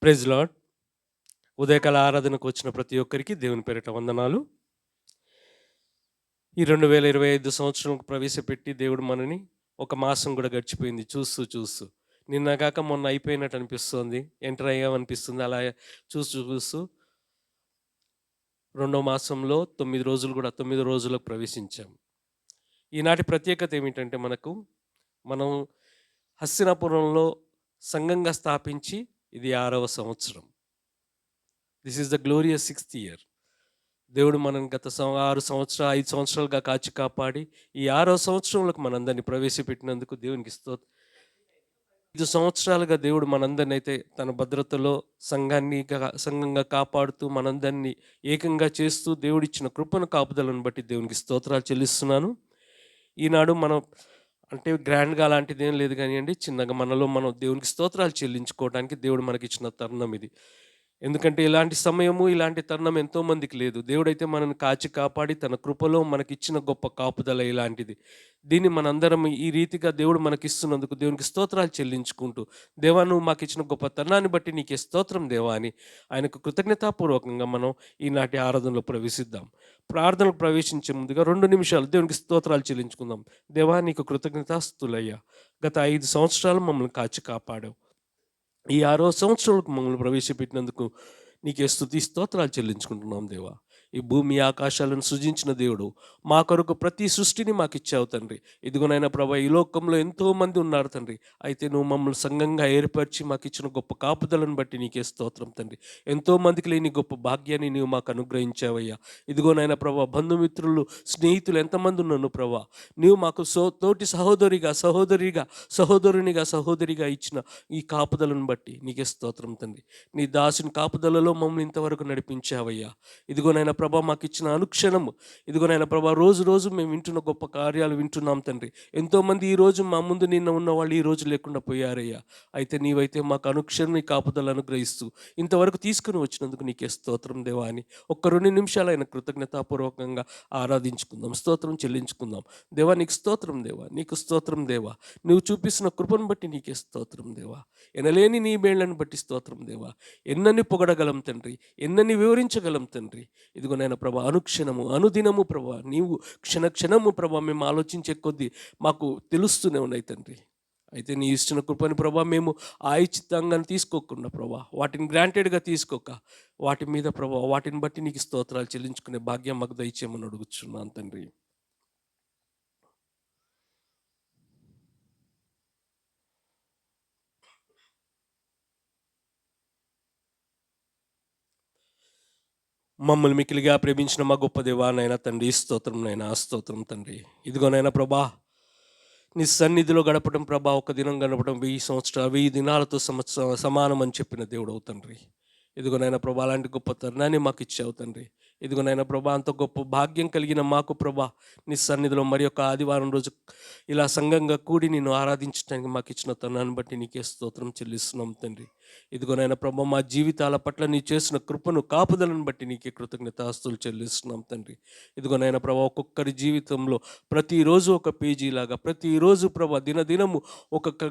Praise lord. ఉదయకాల ఆరాధనకు వచ్చిన ప్రతి ఒక్కరికి దేవుని పేరిట వందనాలు. ఈ 2025 సంవత్సరంకు ప్రవేశపెట్టి దేవుడు మనని ఒక మాసం కూడా గడిచిపోయింది చూస్తూ. నిన్నగాక మొన్న అయిపోయినట్టు అనిపిస్తోంది. ఎంటర్ అయ్యామనిపిస్తుంది. అలా చూస్తూ రెండో మాసంలో 9 రోజులు కూడా 9 రోజులకు ప్రవేశించాం. ఈనాటి ప్రత్యేకత ఏమిటంటే మనం హస్తినాపురంలో సంఘంగా స్థాపించి ఇది 6వ సంవత్సరం. This is the glorious 6th year. దేవుడు మనం గత 5 సంవత్సరాలుగా కాచి కాపాడి ఈ 6వ సంవత్సరంలోకి మనందరినీ ప్రవేశపెట్టినందుకు దేవునికి స్తోత్రం. 5 సంవత్సరాలుగా దేవుడు మనందరినీ అయితే తన భద్రతలో సంఘంగా కాపాడుతూ మనందరినీ ఏకంగా చేస్తూ దేవుడిచ్చిన కృపను కాపుదలను బట్టి దేవునికి స్తోత్రాలు చెల్లిస్తున్నాను. ఈనాడు మనం అంటే గ్రాండ్గా అలాంటిది ఏం లేదు కానివ్వండి, చిన్నగా మనం దేవునికి స్తోత్రాలు చెల్లించుకోవడానికి దేవుడు మనకిచ్చిన తరుణం ఇది. ఎందుకంటే ఇలాంటి సమయము, ఇలాంటి తరుణం ఎంతోమందికి లేదు. దేవుడైతే మనల్ని కాచి కాపాడి తన కృపలో మనకిచ్చిన గొప్ప కాపుదల ఇలాంటిది. దీన్ని మనందరం ఈ రీతిగా దేవుడు మనకిస్తున్నందుకు దేవునికి స్తోత్రాలు చెల్లించుకుంటూ, దేవా నువ్వు మాకిచ్చిన గొప్ప తరుణాన్ని బట్టి నీకే స్తోత్రం దేవా అని ఆయనకు కృతజ్ఞతాపూర్వకంగా మనం ఈనాటి ఆరాధనలో ప్రవేశిద్దాం. ప్రార్థనకు ప్రవేశించే ముందుగా 2 నిమిషాలు దేవునికి స్తోత్రాలు చెల్లించుకుందాం. దేవా నీకు కృతజ్ఞతాస్తులయ్యా, గత 5 సంవత్సరాలు మమ్మల్ని కాచి కాపాడావు. ఈ 6వ సంవత్సరంలోకి మమ్మల్ని ప్రవేశపెట్టినందుకు నీకే స్తుతి స్తోత్రాలు చెల్లించుకుంటున్నాం దేవా. ఈ భూమి ఆకాశాలను సృజించిన దేవుడు, మా కొరకు ప్రతి సృష్టిని మాకు ఇచ్చావు తండ్రి. ఇదిగోనైనా ప్రభా, ఈ లోకంలో ఎంతోమంది ఉన్నారు తండ్రి. అయితే నువ్వు మమ్మల్ని సంఘంగా ఏర్పరిచి మాకు ఇచ్చిన గొప్ప కాపుదలను బట్టి నీకే స్తోత్రం తండ్రి. ఎంతోమందికి లేని గొప్ప భాగ్యాన్ని నీవు మాకు అనుగ్రహించావయ్యా. ఇదిగోనైనా ప్రభా, బంధుమిత్రులు స్నేహితులు ఎంతమంది ఉన్నాను ప్రభా, నీవు మాకు తోటి సహోదరిగా ఇచ్చిన ఈ కాపుదలను బట్టి నీకే స్తోత్రం తండ్రి. నీ దాసుని కాపుదలలో మమ్మల్ని ఇంతవరకు నడిపించావయ్యా. ఇదిగోనైనా ప్రభా, మాకు ఇచ్చిన అనుక్షణము, ఇదిగోనైనా ప్రభా, రోజు మేము వింటున్న గొప్ప కార్యాలు వింటున్నాం తండ్రి. ఎంతోమంది ఈరోజు మా ముందు నిన్న ఉన్న వాళ్ళు ఈ రోజు లేకుండా పోయారయ్యా. అయితే నీవైతే మాకు అనుక్షణం నీ కాపుదలు అనుగ్రహిస్తూ ఇంతవరకు తీసుకుని వచ్చినందుకు నీకే స్తోత్రం దేవా అని ఒక్క 2 నిమిషాలైన కృతజ్ఞతాపూర్వకంగా ఆరాధించుకుందాం, స్తోత్రం చెల్లించుకుందాం. దేవా నీకు స్తోత్రం దేవా, నీకు స్తోత్రం దేవా. నువ్వు చూపిస్తున్న కృపను బట్టి నీకే స్తోత్రం దేవా. ఎనలేని నీ మేళ్లను బట్టి స్తోత్రం దేవా. ఎన్నని పొగడగలం తండ్రి, ఎన్నని వివరించగలం తండ్రి. ఇదిగోనైనా ప్రభా, అనుక్షణము అనుదినము ప్రభా, నీవు క్షణము ప్రభా మేము ఆలోచించే కొద్దీ మాకు తెలుస్తూనే ఉన్నాయి తండ్రి. అయితే నీ ఇచ్చిన కృపని ప్రభా మేము ఆయిచిత్తంగా తీసుకోకుండా ప్రభా, వాటిని గ్రాంటెడ్గా తీసుకోక వాటి మీద ప్రభా, వాటిని బట్టి నీకు స్తోత్రాలు చెల్లించుకునే భాగ్యం మాకు దయచేయమని అడుగుచున్నాను తండ్రి. మమ్మల్ని మిక్కిలిగా ప్రేమించిన మా గొప్ప దేవానైనా తండ్రి, స్తోత్రం నైనా స్తోత్రం తండ్రి. ఇదిగోనైనా ప్రభా, నీ సన్నిధిలో గడపడం ప్రభా, ఒక దినం గడపడం 1000 దినాలతో సమానం అని చెప్పిన దేవుడు తండ్రి. ఇదిగోనైనా ప్రభా, అలాంటి గొప్ప తరుణాన్ని మాకు ఇచ్చావు తండ్రి. ఇదిగోనైనా ప్రభా, అంత గొప్ప భాగ్యం కలిగిన మాకు ప్రభా, నీ సన్నిధిలో మరి యొక్క ఆదివారం రోజు ఇలా సంఘంగా కూడి నిన్ను ఆరాధించడానికి మాకు ఇచ్చిన తరుణాన్ని బట్టి నీకే స్తోత్రం చెల్లిస్తున్నాం తండ్రి. ఇదిగోనైనా ప్రభా, మా జీవితాల పట్ల నీ చేసిన కృపను కాపుదలను బట్టి నీకే కృతజ్ఞతాస్తులు చెల్లిస్తున్నాం తండ్రి. ఇదిగోనైనా ప్రభా, ఒక్కొక్కరి జీవితంలో ప్రతిరోజు ఒక పేజీలాగా, ప్రతిరోజు ప్రభా, దినదినము ఒక్కొక్క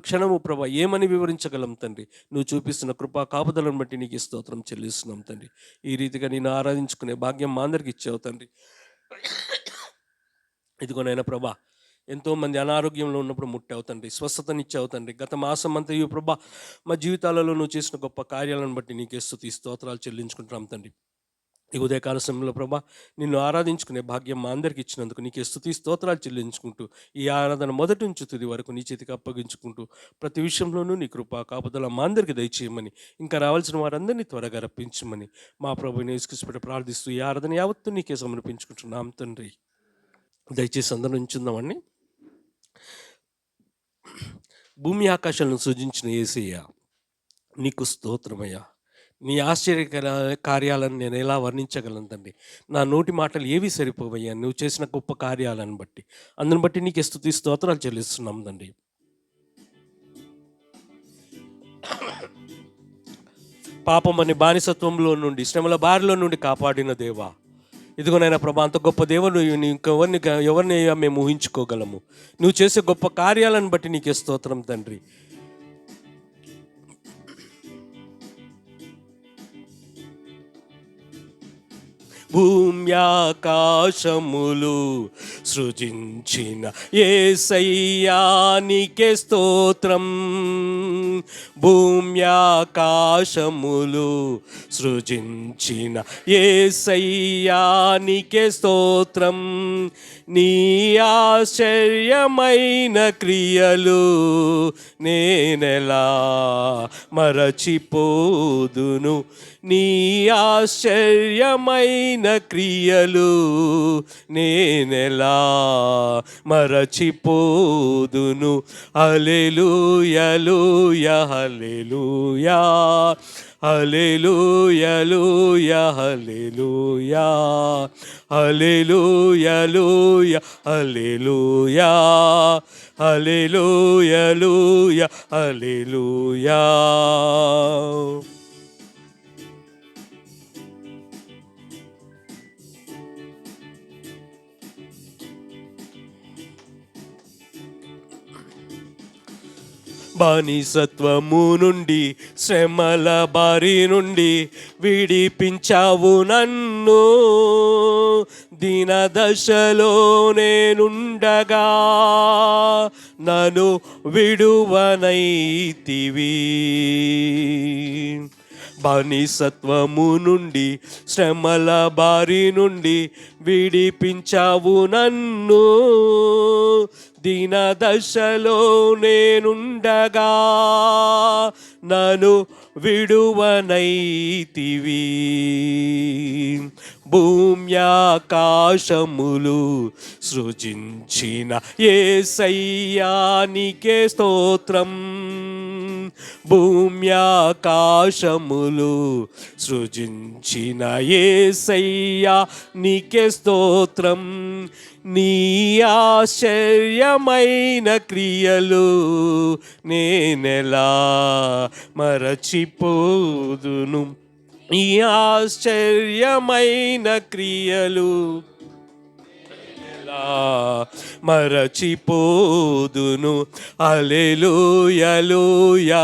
క్షణము ప్రభా ఏమని వివరించగలం తండ్రి. నువ్వు చూపిస్తున్న కృపా కాపుదలను బట్టి నీకు స్తోత్రం చెల్లిస్తున్నాం తండ్రి. ఈ రీతిగా నేను ఆరాధించుకునే భాగ్యం మా అందరికి ఇచ్చావు తండ్రి. ఇదిగోనైనా ప్రభా, ఎంతోమంది అనారోగ్యంలో ఉన్నప్పుడు ముట్టావు తండ్రి, స్వస్థతనిచ్చావు తండ్రి. గత మాసం అంతా ఈ ప్రభా, మా జీవితాలలో నువ్వు చేసిన గొప్ప కార్యాలను బట్టి నీకే స్తుతి స్తోత్రాలు చెల్లించుకుంటున్నాం తండ్రి. ఈ ఉదయకాల సమయంలో ప్రభా, నిన్ను ఆరాధించుకునే భాగ్యం మా అందరికి ఇచ్చినందుకు నీకే స్తుతి స్తోత్రాలు చెల్లించుకుంటూ ఈ ఆరాధన మొదటి నుంచి తుది వరకు నీ చేతికి అప్పగించుకుంటూ ప్రతి విషయంలోనూ నీ కృపా కాపుదల మా అందరికి దయచేయమని, ఇంకా రావాల్సిన వారందరినీ త్వరగా రప్పించమని మా ప్రభుని యేసుక్రీస్తు ప్రార్థిస్తూ ఈ ఆరాధన యావత్తు నీకే సమర్పించుకుంటున్నాం తండ్రి. దయచేసి అందరూ ఉంచుందామండి. భూమి ఆకాశాలను సృజించిన యేసయ్యా, నీకు స్తోత్రమయ్యా. నీ ఆశ్చర్యకర కార్యాలను నేను ఎలా వర్ణించగలను తండ్రి. నా నోటి మాటలు ఏవి సరిపోవయ్యా, నువ్వు చేసిన గొప్ప కార్యాలను బట్టి. అందుని బట్టి నీకు స్తుతి స్తోత్రాలు చెల్లిస్తున్నాం తండ్రి. పాపం అనే బానిసత్వంలో నుండి, శ్రమల బారిలో నుండి కాపాడిన దేవా, ఇదిగోనైనా ప్రభా, అంత గొప్ప దేవుడు ఎవరిని మేము ఊహించుకోగలము. నువ్వు చేసే గొప్ప కార్యాలను బట్టి నీకే స్తోత్రం తండ్రి. భూమ్యాకాశములు సృజించిన యేసయ్యా నీకే స్తోత్రం. భూమ్యాకాశములు సృజించిన యేసయ్యా నీకే స్తోత్రం. నీ ఆశ్చర్యమైన క్రియలు నేనెలా మరచిపోదును. నీ ఆశ్చర్యమైన క్రియలు నేనెలా మరచిపోదును. హల్లెలూయా హల్లెలూయా హల్లెలూయా హల్లెలూయా హల్లెలూయా హల్లెలూయా హల్లెలూయా హల్లెలూయా. బానిసత్వము నుండి శ్రమల బారి నుండి విడిపించావు నన్ను. దీన దశలో నేనుండగా నన్ను విడువనైతివి. బానిసత్వము నుండి శ్రమల బారి నుండి విడిపించావు నన్ను. దీన దశలో నేనుండగా నన్ను విడువనైతివి. భూమ్యాకాశములు సృజించిన యేసయ్యా నీకే స్తోత్రం. భూమ్యాకాశములు సృజించిన యేసయ్యా నీకే స్తోత్రం. నీ ఆశ్చర్యమైన క్రియలు నేనెలా మరచిపోదును. నీ ఆశ్చర్యమైన క్రియలు మరచిపోదును. హల్లెలూయా హల్లెలూయా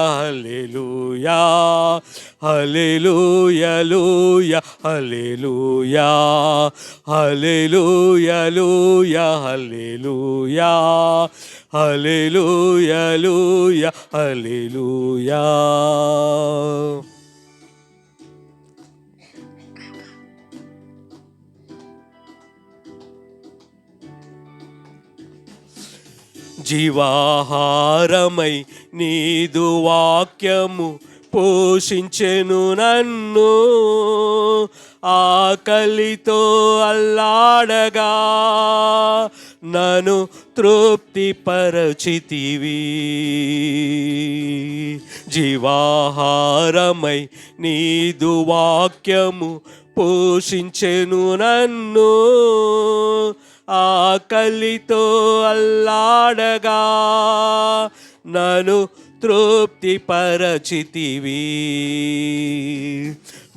హల్లెలూయా హల్లెలూయా హల్లెలూయా హల్లెలూయా హల్లెలూయా హల్లెలూయా. జీవాహారమై నీదు వాక్యము పోషించెను నన్ను. ఆకలితో అల్లాడగా నన్ను తృప్తిపరచితివి. జీవాహారమై నీదు వాక్యము పోషించెను నన్ను. ఆకలితో అల్లాడగా నన్ను తృప్తిపరచితివి.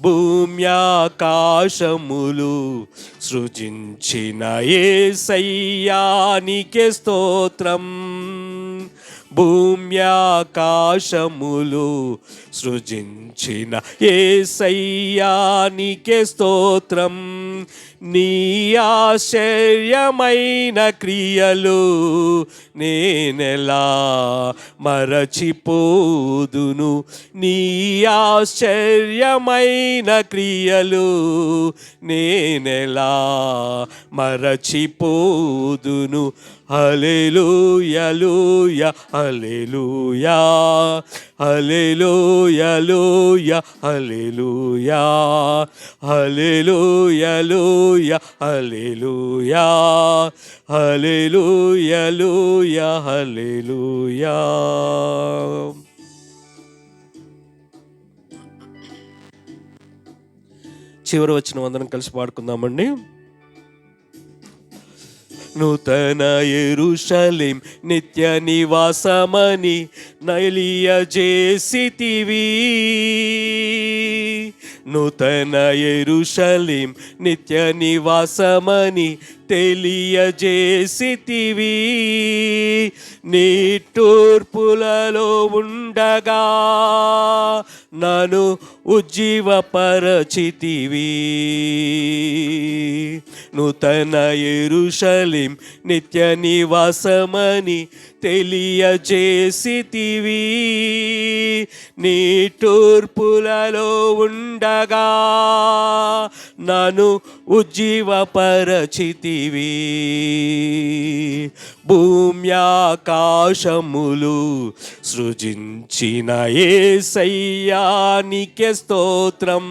భూమ్యాకాశములు సృజించిన యేసయ్యా నీకే స్తోత్రం. భూమ్యాకాశములు సృజించిన యేసయ్యా నీకే స్తోత్రం. నీ ఆశ్చర్యమైన క్రియలు నేనెలా మరచిపోదును. నీ ఆశ్చర్యమైన క్రియలు నేనెలా మరచిపోదును. హల్లెలూయా హల్లెలూయా హల్లెలూయా హల్లెలూయా హల్లెలూయా హల్లెలూయా హల్లెలూయా హల్లెలూయా. చివరి వచ్చిన వందనం కలిసి పాడుకుందామండి. నూతన యెరూషలేం నిత్య నివాసమని నలియజేసితివి. నూతన యెరూషలేం నిత్య నివాసమని తెలియజేసితివి. నిట్టూర్పులలో ఉండగా నన్ను ఉజ్జీవపరచితివి. నూతన యెరూషలేం నిత్య నివాసమని తెలియజేసితివి. నిట్టూర్పులలో ఉండగా నన్ను ఉజ్జీవపరచితివి. భూమ్యాకాశములు సృజించిన యేసయ్యా నీకే స్తోత్రం.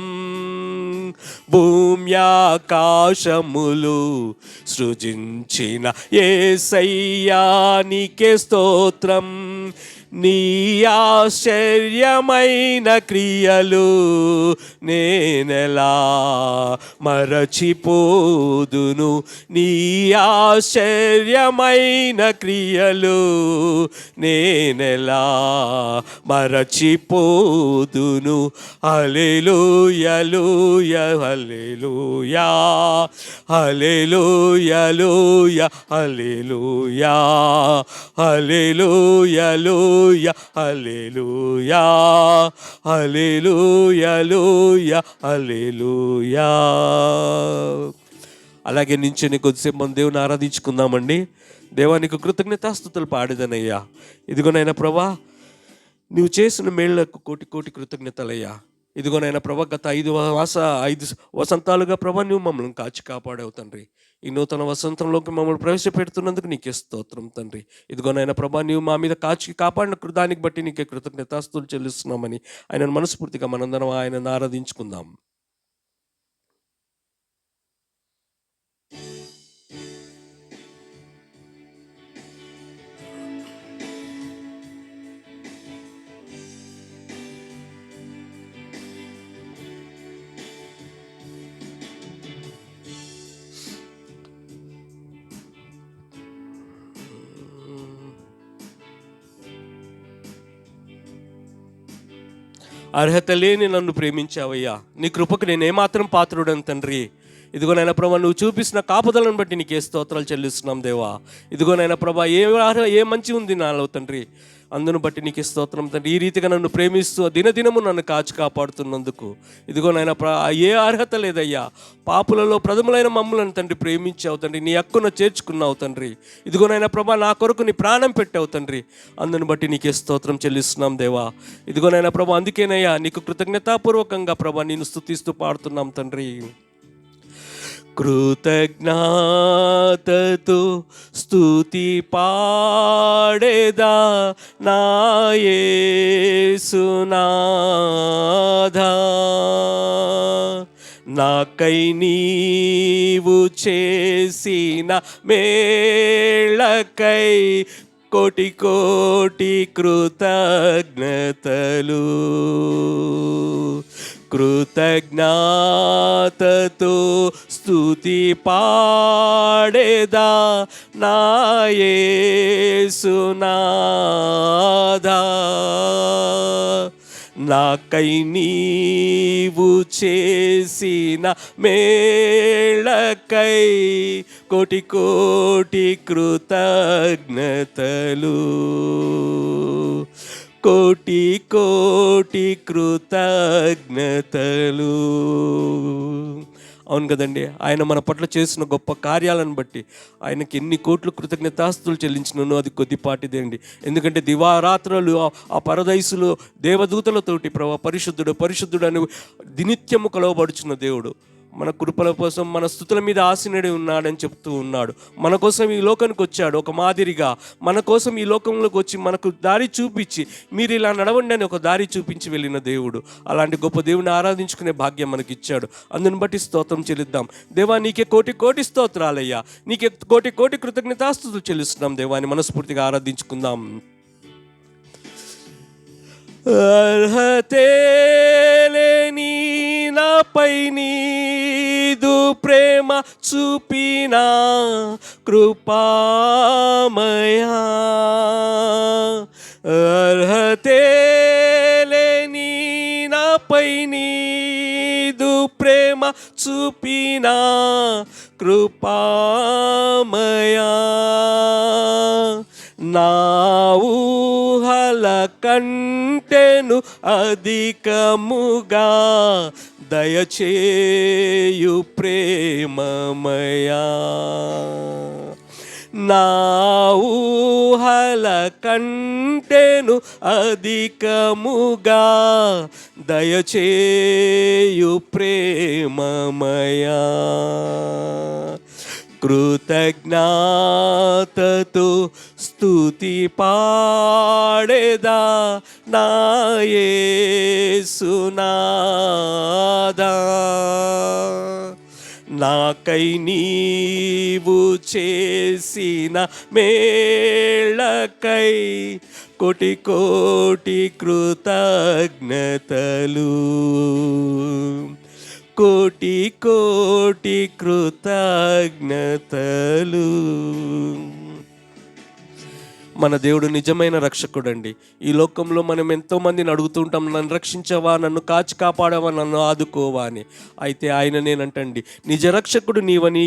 భూమ్యాకాశములు సృజించిన యేసయ్యా నీకే స్తోత్రం. నీ ఆశ్చర్యమైన క్రియలు నేనెలా మరచిపోదును. నీ ఆశ్చర్యమైన క్రియలు నేనెలా మరచిపోదును. హల్లెలూయా హల్లెలూయా హల్లెలూయా హల్లెలూయా హల్లెలూయా హల్లెలూయా హల్లెలూయా హల్లెలూయా. అలాగే నించుని కొద్దిసేపు మనం దేవుని ఆరాధించుకుందామండి. దేవానికి కృతజ్ఞతాస్తుతులు పాడేదనయ్యా. ఇదిగోనైనా ప్రభా, నువ్వు చేసిన మేళ్లకు కోటి కోటి కృతజ్ఞతలయ్యా. ఇదిగోనైనా ప్రభా, గత 5 వసంతాలుగా ప్రభా నువ్వు మమ్మల్ని కాచి కాపాడావు తండ్రి. ఈ నూతన వసంతంలోకి మమ్మల్ని ప్రవేశపెడుతున్నందుకు నీకే స్తోత్రం తండ్రి. ఇదిగోనైనా ప్రభా, నీవు మా మీద కాపాడిన దానికి బట్టి నీకే కృతజ్ఞతాస్తుతులు చెల్లిస్తున్నామని ఆయనను మనస్ఫూర్తిగా మనందరం ఆయనను ఆరాధించుకుందాం. అర్హత లేని నన్ను ప్రేమించావయ్యా. నీ కృపకు నేనేమాత్రం పాత్రుడను తండ్రి. ఇదిగోనైనా ప్రభా, నువ్వు చూపిస్తున్న కాపుదలను బట్టి నీకే స్తోత్రాలు చెల్లిస్తున్నాం దేవా. ఇదిగోనైనా ప్రభా, ఏ మంచి ఉంది నాలో తండ్రి, అందును బట్టి నీకు స్తోత్రం తండ్రి. ఈ రీతిగా నన్ను ప్రేమిస్తూ దినదినము నన్ను కాచి కాపాడుతున్నందుకు ఇదిగోనైనా ఏ అర్హత లేదయ్యా. పాపులలో ప్రథములైన మమ్ములను తండ్రి ప్రేమించావు తండ్రి. నీ హక్కున చేర్చుకున్నావు తండ్రి. ఇదిగోనైనా ప్రభా, నా కొరకు నీ ప్రాణం పెట్టావు తండ్రి. అందును బట్టి నీకే స్తోత్రం చెల్లిస్తున్నాం దేవా. ఇదిగోనైనా ప్రభా, అందుకేనయ్యా నీకు కృతజ్ఞతాపూర్వకంగా ప్రభా నేను స్తుతిస్తూ పాడుతున్నాం తండ్రి. కృతజ్ఞతతో స్తుతి పాడేదా నా యేసునాథా. నాకై నీవు చేసిన మేళకై కోటి కోటి కృతజ్ఞతలు. కృతజ్ఞతతో స్తుతి పాడేదా నా యేసునాథా. నాకై నీవు చేసిన మేళకై కోటి కోటి కృతజ్ఞతలు. కోటి కోటి కృతజ్ఞతలు. అవును కదండి, ఆయన మన పట్ల చేసిన గొప్ప కార్యాలను బట్టి ఆయనకి ఎన్ని కోట్లు కృతజ్ఞతాస్తులు చెల్లించినను అది కొద్దిపాటిదేండి. ఎందుకంటే దివారాత్రులు ఆ పరదైసులు దేవదూతలతోటి ప్రభా పరిశుద్ధుడు పరిశుద్ధుడు అని దినిత్యము కొలవబడుచున్న దేవుడు మన కృపల కోసం మన స్తుతుల మీద ఆసీనుడై ఉన్నాడని చెప్తూ ఉన్నాడు. మన కోసం ఈ లోకానికి వచ్చాడు ఒక మాదిరిగా. మన కోసం ఈ లోకంలోకి వచ్చి మనకు దారి చూపించి మీరు ఇలా నడవండి అని ఒక దారి చూపించి వెళ్ళిన దేవుడు. అలాంటి గొప్ప దేవుని ఆరాధించుకునే భాగ్యం మనకి ఇచ్చాడు. అందుని బట్టి స్తోత్రం చెల్లిద్దాం. దేవా, నీకే కోటి కోటి స్తోత్రాలయ్యా. నీకే కోటి కోటి కృతజ్ఞతాస్తుతులు చెల్లిస్తున్నాం దేవాని మనస్ఫూర్తిగా ఆరాధించుకుందాం. అర్హతే లేని నాపై నీదు ప్రేమ చూపినా కృపామయా. అర్హతే లేని నాపై నీదు ప్రేమ ప్రేమ చూపిన కృపామయా, నా ఊహల కంటెను అధికముగా దయచేయు ప్రేమమయా, నా ఊహల కంటెను అధికముగా దయచేయు ప్రేమమయా, కృతజ్ఞతతో స్తుతి పాడేదా నా యేసునాదా, నాకై నీవు చేసిన మేళకై కోటి కోటి కృతజ్ఞతలు, కోటి కోటి కృతజ్ఞతలు. మన దేవుడు నిజమైన రక్షకుడండి. ఈ లోకంలో మనం ఎంతోమందిని అడుగుతుంటాం, నన్ను రక్షించవా, నన్ను కాచి కాపాడవా, నన్ను ఆదుకోవా అని. అయితే ఆయన నేనంటండి, నిజ రక్షకుడు నీవని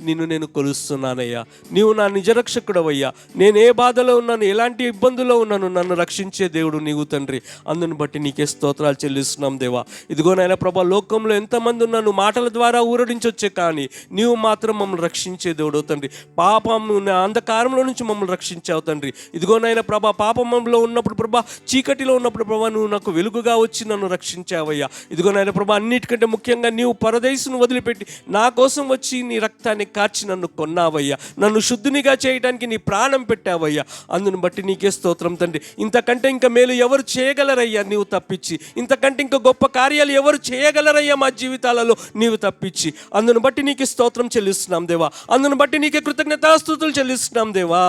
నిన్ను నేను కొలుస్తున్నానయ్యా. నీవు నా నిజ రక్షకుడవయ్యా. నేను ఏ బాధలో ఉన్నాను, ఎలాంటి ఇబ్బందుల్లో ఉన్నాను, నన్ను రక్షించే దేవుడు నీవు తండ్రి. అందుని బట్టి నీకే స్తోత్రాలు చెల్లిస్తున్నాం దేవా. ఇదిగో నాయన ప్రభా, లోకంలో ఎంతమంది ఉన్నాను మాటల ద్వారా ఊరడించొచ్చే, కానీ నీవు మాత్రం మమ్మల్ని రక్షించే దేవుడు తండ్రి. పాపం అంధకారంలో నుంచి మమ్మల్ని రక్షించావు తండ్రి. ఇదిగో నాయన ప్రభా, పాపంలో ఉన్నప్పుడు ప్రభా, చీకటిలో ఉన్నప్పుడు ప్రభా, నువ్వు నాకు వెలుగుగా వచ్చి నన్ను రక్షించావయ్యా. ఇదిగో నాయన ప్రభా, అన్నిటికంటే ముఖ్యంగా నీవు పరదేశును వదిలిపెట్టి నా కోసం వచ్చి నీ రక్తాన్ని కార్చి నన్ను కొన్నావయ్యా. నన్ను శుద్ధినిగా చేయడానికి నీ ప్రాణం పెట్టావయ్యా. అందుని బట్టి నీకే స్తోత్రం తండ్రి. ఇంతకంటే ఇంకా మేలు ఎవరు చేయగలరయ్యా నీవు తప్పించి? ఇంతకంటే ఇంకా గొప్ప కార్యాలు ఎవరు చేయగలరయ్యా మా జీవితాలలో నీవు తప్పించి? అందుని బట్టి నీకే స్తోత్రం చెల్లిస్తున్నాం దేవా. అందుని బట్టి నీకే కృతజ్ఞతాస్తుతులు చెల్లిస్తున్నాం దేవా.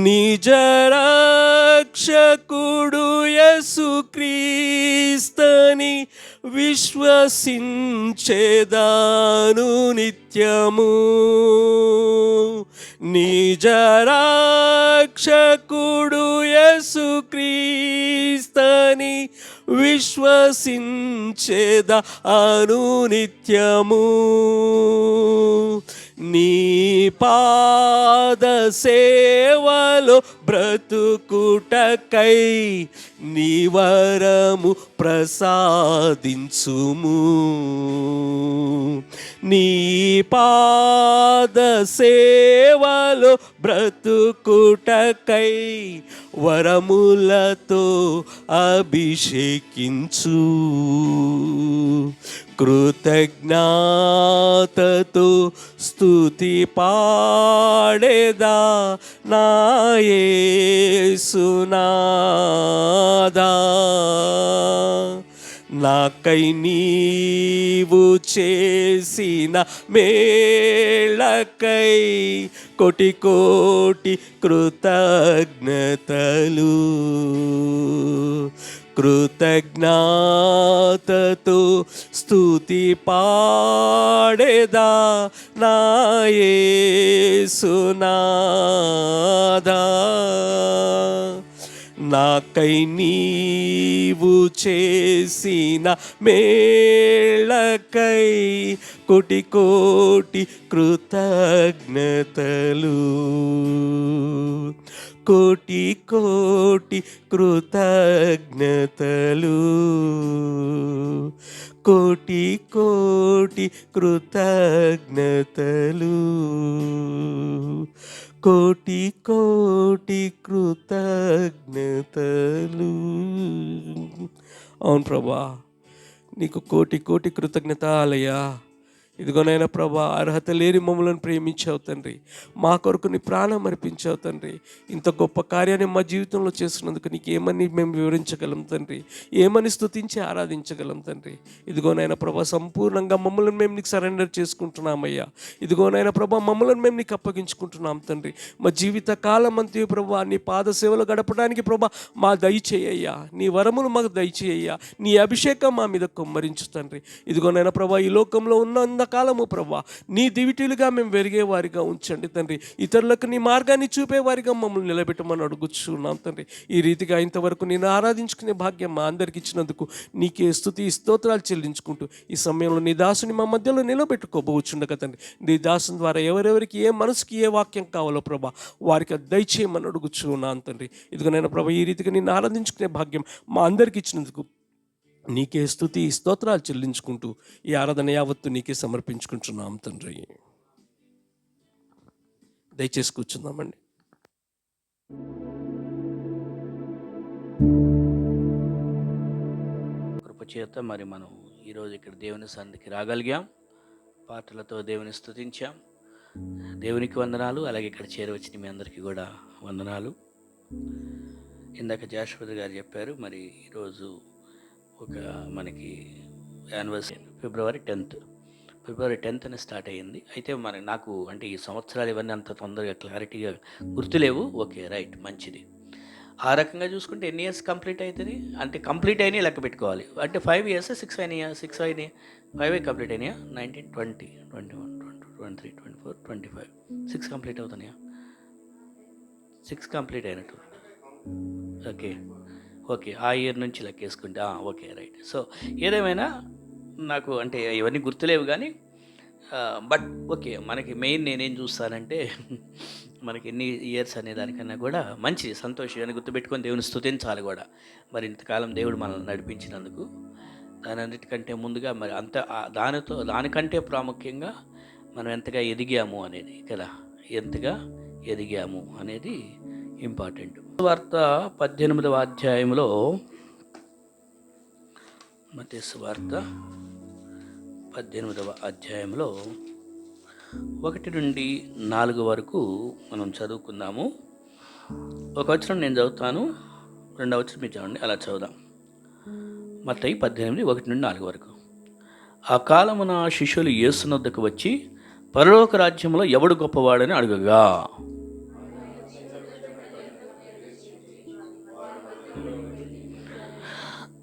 నిజ రక్షకుడు యేసుక్రీస్తుని విశ్వసించేదాను నిత్యము, నిజ రక్షకుడు యేసుక్రీస్తుని విశ్వసించేదాను నిత్యము, నీ పాద సేవలో బ్రతుకుటకై నీ వరము ప్రసాదించుము, నీ పాద సేవలో బ్రతుకుటకై వరములతో అభిషేకించు, కృతజ్ఞతతో స్తుతి పాడేదా నా యేసునాదా, నాకై నీవు చేసిన మేళకై కోటి కోటి కృతజ్ఞతలు, కృతజ్ఞతతో స్తుతి పాడేదా నా యేసునాదా, నాకై నీవు చేసిన మేళకై కోటి కోటి కృతజ్ఞతలు, కోటి కోటి కృతజ్ఞతలు, కోటి కోటి కృతజ్ఞతలు, కోటి కోటి కృతజ్ఞతలు. అవును ప్రభా, నీకు కోటి కోటి కృతజ్ఞతలయ్యా. ఇదిగోనైనా ప్రభా, అర్హత లేని మమ్మల్ని ప్రేమించావు తండ్రి. మా కొరకు నీ ప్రాణం అర్పించావు తండ్రి. ఇంత గొప్ప కార్యాన్ని మా జీవితంలో చేస్తున్నందుకు నీకు ఏమని మేము వివరించగలం తండ్రి? ఏమని స్తుతించి ఆరాధించగలం తండ్రి? ఇదిగోనైనా ప్రభా, సంపూర్ణంగా మమ్మల్ని మేము నీకు సరెండర్ చేసుకుంటున్నామయ్యా. ఇదిగోనైనా ప్రభా, మమ్మల్ని మేము నీకు అప్పగించుకుంటున్నాం తండ్రి. మా జీవిత కాలం అంతే ప్రభా నీ పాద సేవలు గడపడానికి ప్రభా మా దయచేయ్యా. నీ వరములు మాకు దయచేయ్యా. నీ అభిషేకం మా మీద కుమ్మరించు తండ్రి. ఇదిగోనైనా ప్రభా, ఈ లోకంలో ఉన్న కాలము ప్రభా నీ దివిటీలుగా మేము వెరిగే వారిగా ఉంచండి తండ్రి. ఇతరులకు నీ మార్గాన్ని చూపేవారిగా మమ్మల్ని నిలబెట్టమని అడుగుచున్నాం తండ్రి. ఈ రీతిగా ఇంతవరకు నేను ఆరాధించుకునే భాగ్యం మా అందరికి ఇచ్చినందుకు నీకే స్తుతి స్తోత్రాలు చెల్లించుకుంటూ ఈ సమయంలో నీ దాసుని మా మధ్యలో నిలబెట్టుకోబోచుండగా తండ్రి, నీ దాసుని ద్వారా ఎవరెవరికి ఏ మనసుకి ఏ వాక్యం కావాలో ప్రభా వారికి అది దయచేయమని అడుగుచున్నాను తండ్రి. ఇదిగోనైనా ప్రభా ఈ రీతిగా నిన్ను ఆరాధించుకునే భాగ్యం మా అందరికి ఇచ్చినందుకు నీకే స్తుతి స్తోత్రాలు చెల్లించుకుంటూ ఈ ఆరాధన యావత్తు నీకే సమర్పించుకుంటున్నాం తండ్రి. దయచేసి కూర్చుందామండి. కృపచేత మరి మనం ఈరోజు ఇక్కడ దేవుని సన్నిధికి రాగలిగాం, పాటలతో దేవుని స్తుతించాం. దేవునికి వందనాలు. అలాగే ఇక్కడ చేరవచ్చిన మీ అందరికీ కూడా వందనాలు. ఇందాక జాషువా గారు చెప్పారు, మరి ఈరోజు ఒక మనకి యానివర్సరీ ఫిబ్రవరి 10th అని స్టార్ట్ అయ్యింది. అయితే నాకు అంటే ఈ సంవత్సరాలు ఇవన్నీ అంత తొందరగా క్లారిటీగా గుర్తులేవు. ఓకే, రైట్, మంచిది. ఆ రకంగా చూసుకుంటే ఎన్ని ఇయర్స్ కంప్లీట్ అవుతుంది అంటే కంప్లీట్ అయినాయి లెక్క పెట్టుకోవాలి. అంటే 5 years 6 అయినాయా? 6 అయినాయి, 5 కంప్లీట్ అయినాయా? 19, 20, 21, 22, 23, 24, 25, 6 కంప్లీట్ అవుతున్నాయా? 6 కంప్లీట్ అయినట్టు. ఓకే ఆ ఇయర్ నుంచి లెక్కేసుకుంటే ఓకే, రైట్. సో ఏదేమైనా నాకు అంటే ఇవన్నీ గుర్తులేవు కానీ బట్ ఓకే, మనకి మెయిన్ నేనేం చూస్తానంటే మనకి ఎన్ని ఇయర్స్ అనే దానికన్నా కూడా మంచి సంతోషం అని గుర్తుపెట్టుకొని దేవుని స్తుతించాలి కూడా. మరి ఇంతకాలం దేవుడు మనల్ని నడిపించినందుకు దాని అన్నిటికంటే ముందుగా మరి దానికంటే ప్రాముఖ్యంగా మనం ఎంతగా ఎదిగాము అనేది కదా, ఎంతగా ఎదిగాము అనేది ఇంపార్టెంట్. వార్త 18వ అధ్యాయంలో, మత్తయి సువార్త 18వ అధ్యాయంలో 1 నుండి 4 వరకు మనం చదువుకుందాము. ఒక వచనం నేను చదువుతాను, 2వ వచనం మీరు చదవండి, అలా చదువుదాం. మత్తయి 18, 1 నుండి 4 వరకు. ఆ కాలమున శిష్యులు యేసునొద్దకు వచ్చి, పరలోక రాజ్యంలో ఎవడు గొప్పవాడని అడుగగా,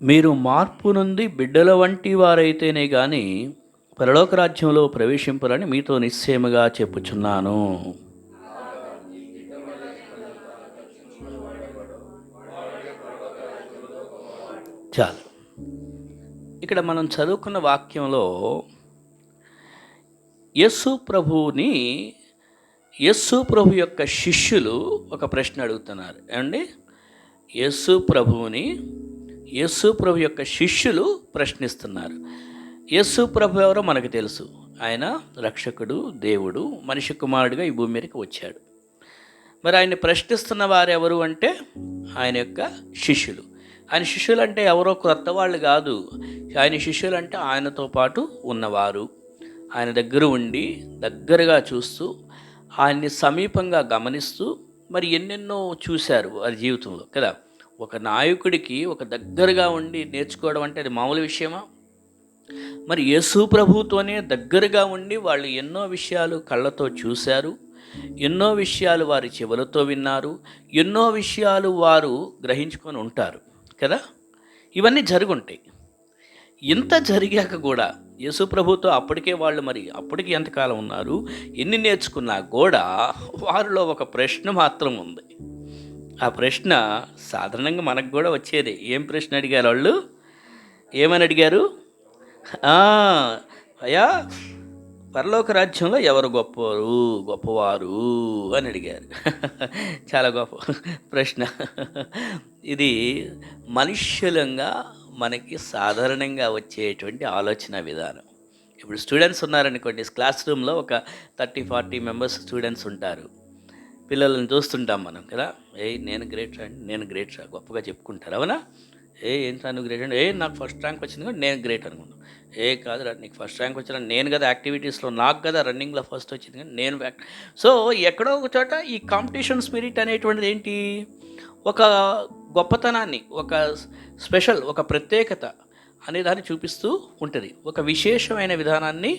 మీరు మార్పు నుండి బిడ్డల వంటి వారైతేనే కానీ పరలోక రాజ్యంలో ప్రవేశింపరని మీతో నిశ్చయముగా చెప్పుచున్నాను. చాలు. ఇక్కడ మనం చదువుకున్న వాక్యంలో యేసు ప్రభు యొక్క శిష్యులు ఒక ప్రశ్న అడుగుతున్నారు. ఏమండి, యేసు ప్రభు యొక్క శిష్యులు ప్రశ్నిస్తున్నారు. యేసు ప్రభు ఎవరో మనకు తెలుసు. ఆయన రక్షకుడు, దేవుడు, మనిషి కుమారుడిగా ఈ భూమి మీదకి వచ్చాడు. మరి ఆయన ప్రశ్నిస్తున్న వారు ఎవరు అంటే ఆయన యొక్క శిష్యులు. ఆయన శిష్యులు అంటే ఎవరో క్రొత్త వాళ్ళు కాదు. ఆయన శిష్యులు అంటే ఆయనతో పాటు ఉన్నవారు, ఆయన దగ్గర ఉండి దగ్గరగా చూస్తూ ఆయన్ని సమీపంగా గమనిస్తూ మరి ఎన్నెన్నో చూశారు వారి జీవితంలో కదా. ఒక నాయకుడికి ఒక దగ్గరగా ఉండి నేర్చుకోవడం అంటే అది మామూలు విషయమా? మరి యేసు ప్రభుతోనే దగ్గరగా ఉండి వాళ్ళు ఎన్నో విషయాలు కళ్ళతో చూశారు, ఎన్నో విషయాలు వారి చెవులతో విన్నారు, ఎన్నో విషయాలు వారు గ్రహించుకొని ఉంటారు కదా. ఇవన్నీ జరుగుంటాయి. ఇంత జరిగాక కూడా యేసు ప్రభుతో అప్పటికే వాళ్ళు మరి అప్పటికి ఎంతకాలం ఉన్నారు, ఎన్ని నేర్చుకున్నా కూడా వారిలో ఒక ప్రశ్న మాత్రం ఉంది. ఆ ప్రశ్న సాధారణంగా మనకు కూడా వచ్చేది. ఏం ప్రశ్న అడిగారు వాళ్ళు? ఏమని అడిగారు? అయ్యా, పరలోక రాజ్యంలో ఎవరు గొప్పవారు అని అడిగారు. చాలా గొప్ప ప్రశ్న. ఇది మనుష్యులంగా మనకి సాధారణంగా వచ్చేటువంటి ఆలోచన విధానం. ఇప్పుడు స్టూడెంట్స్ ఉన్నారనుకోండి, క్లాస్ రూమ్లో ఒక 30-40 మెంబర్స్ స్టూడెంట్స్ ఉంటారు. పిల్లలను చూస్తుంటాం మనం కదా. నేను గ్రేట్ రా గొప్పగా చెప్పుకుంటారు, అవునా? ఏంట్రా నువ్వు గ్రేట్ అంటే, నాకు ఫస్ట్ ర్యాంక్ వచ్చింది కూడా నేను గ్రేట్ అనుకున్నాను. కాదురా, నీకు ఫస్ట్ ర్యాంక్ వచ్చిన నేను కదా యాక్టివిటీస్లో, నాకు కదా రన్నింగ్లో ఫస్ట్ వచ్చింది కానీ నేను సో ఎక్కడో ఒక చోట ఈ కాంపిటీషన్ స్పిరిట్ అనేటువంటిది ఏంటి, ఒక గొప్పతనాన్ని, ఒక స్పెషల్, ఒక ప్రత్యేకత అనే దాన్ని చూపిస్తూ ఉంటుంది. ఒక విశేషమైన విధానాన్ని